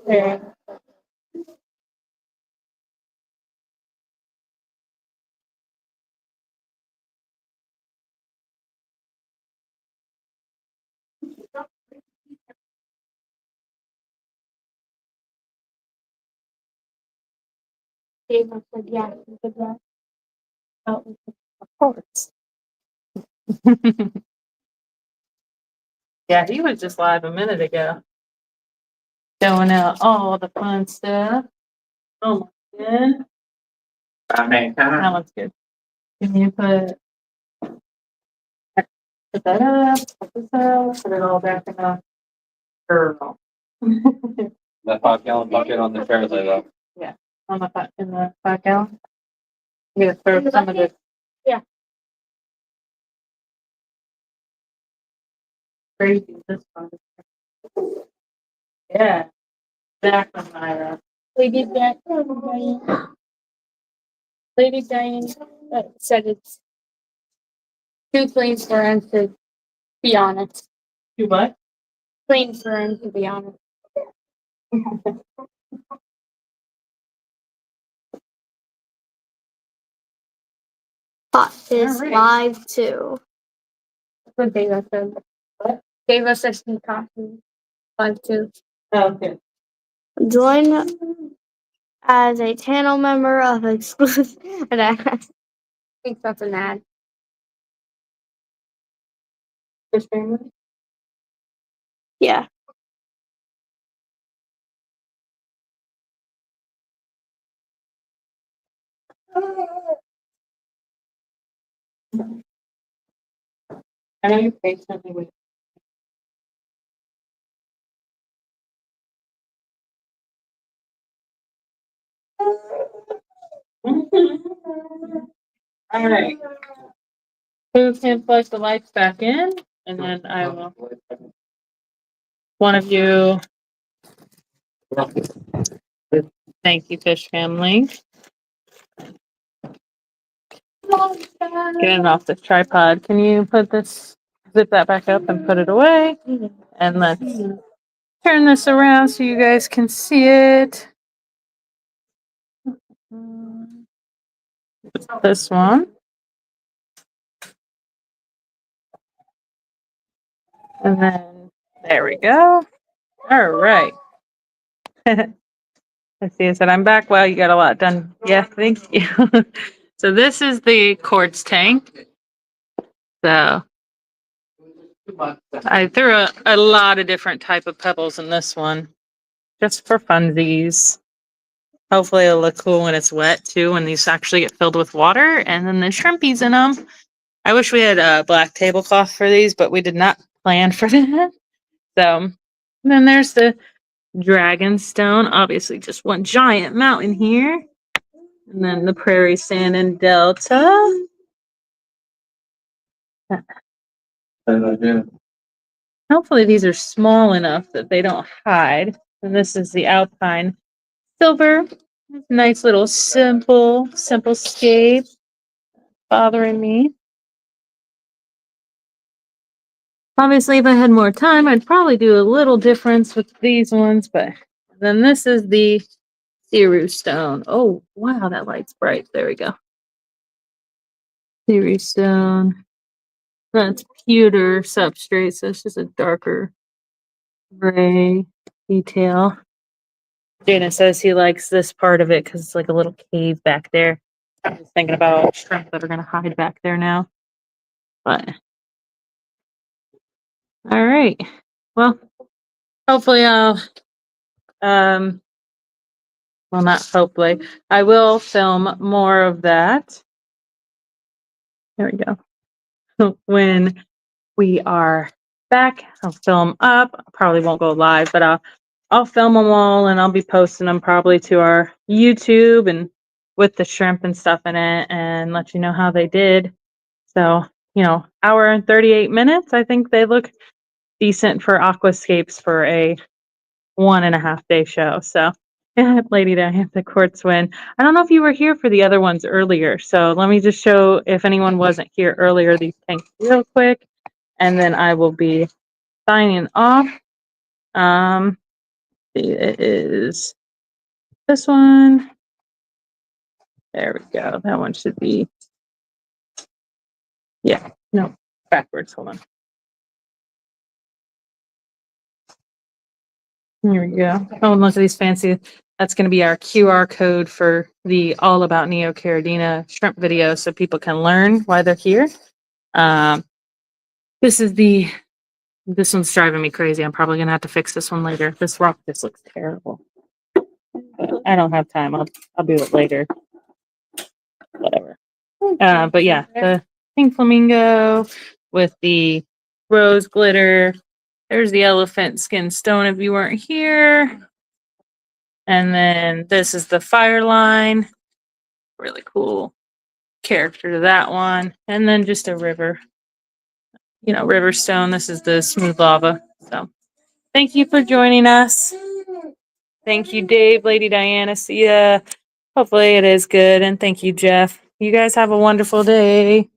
Speaker 2: There. Dave said, yeah, you did that.
Speaker 1: Oh, of course. Yeah, he was just live a minute ago. Showing out all the fun stuff. Oh my God. That looks good. Can you put that up, put this up, put it all back in the girl.
Speaker 5: That 5 gallon bucket on the chair lit up.
Speaker 1: On the in the 5 gallon. I'm gonna throw
Speaker 2: In the
Speaker 1: some of
Speaker 2: bucket?
Speaker 1: this.
Speaker 2: Yeah.
Speaker 1: Crazy this one. Yeah. Exactly, Myra.
Speaker 2: Lady Diane. Lady Diane said it's too clean for him to be honest.
Speaker 1: You what?
Speaker 2: Clean for him to be honest. caught this
Speaker 1: Alright.
Speaker 2: live too.
Speaker 6: What gave us a
Speaker 1: What?
Speaker 6: gave us a sneak copy live too.
Speaker 1: Okay.
Speaker 2: Join as a channel member of exclusive.
Speaker 6: I think that's an ad.
Speaker 1: Fish family?
Speaker 2: Yeah.
Speaker 1: I know your face something with. All right. Who can plug the lights back in? And then I will. One of you. Thank you, fish family. Getting off the tripod. Can you put this, zip that back up and put it away? And let's turn this around so you guys can see it. This one. And then there we go. All right. Let's see, I said I'm back. Wow, you got a lot done. Yeah, thank you. So this is the quartz tank. So I threw a lot of different type of pebbles in this one, just for funsies. Hopefully it'll look cool when it's wet too, when these actually get filled with water, and then the shrimpies in them. I wish we had a black tablecloth for these, but we did not plan for that. So and then there's the dragon stone, obviously just one giant mountain here. And then the prairie sand and delta. Hopefully these are small enough that they don't hide. And this is the alpine silver. Nice little simple scape. Bothering me. Obviously, if I had more time, I'd probably do a little difference with these ones, but then this is the Ceru stone. Oh, wow, that light's bright. There we go. Ceru stone. That's pewter substrate, so it's just a darker gray detail. Dana says he likes this part of it because it's like a little cave back there. I'm just thinking about all the shrimp that are going to hide back there now. But, all right. Well, hopefully I'll, well, not hopefully, I will film more of that. There we go. When we are back, I'll film up. Probably won't go live, but I'll film them all and I'll be posting them probably to our YouTube and with the shrimp and stuff in it and let you know how they did. So, hour and 38 minutes. I think they look decent for Aquascapes for a 1.5 day show. So, yeah, Lady Diane, the quartz win. I don't know if you were here for the other ones earlier. So let me just show if anyone wasn't here earlier, these tanks real quick. And then I will be signing off. It is this one. There we go. That one should be, yeah, no, backwards. Hold on. Here we go. Oh, and look at these fancy. That's going to be our QR code for the All About Neo Caradina shrimp video so people can learn why they're here. This one's driving me crazy. I'm probably going to have to fix this one later. This rock just looks terrible. But I don't have time. I'll do it later. Whatever. But yeah, the pink flamingo with the rose glitter. There's the elephant skin stone if you weren't here. And then this is the fire line. Really cool character to that one. And then just a river. River stone. This is the smooth lava. So thank you for joining us. Thank you, Dave, Lady Diana. See ya. Hopefully it is good. And thank you, Jeff. You guys have a wonderful day.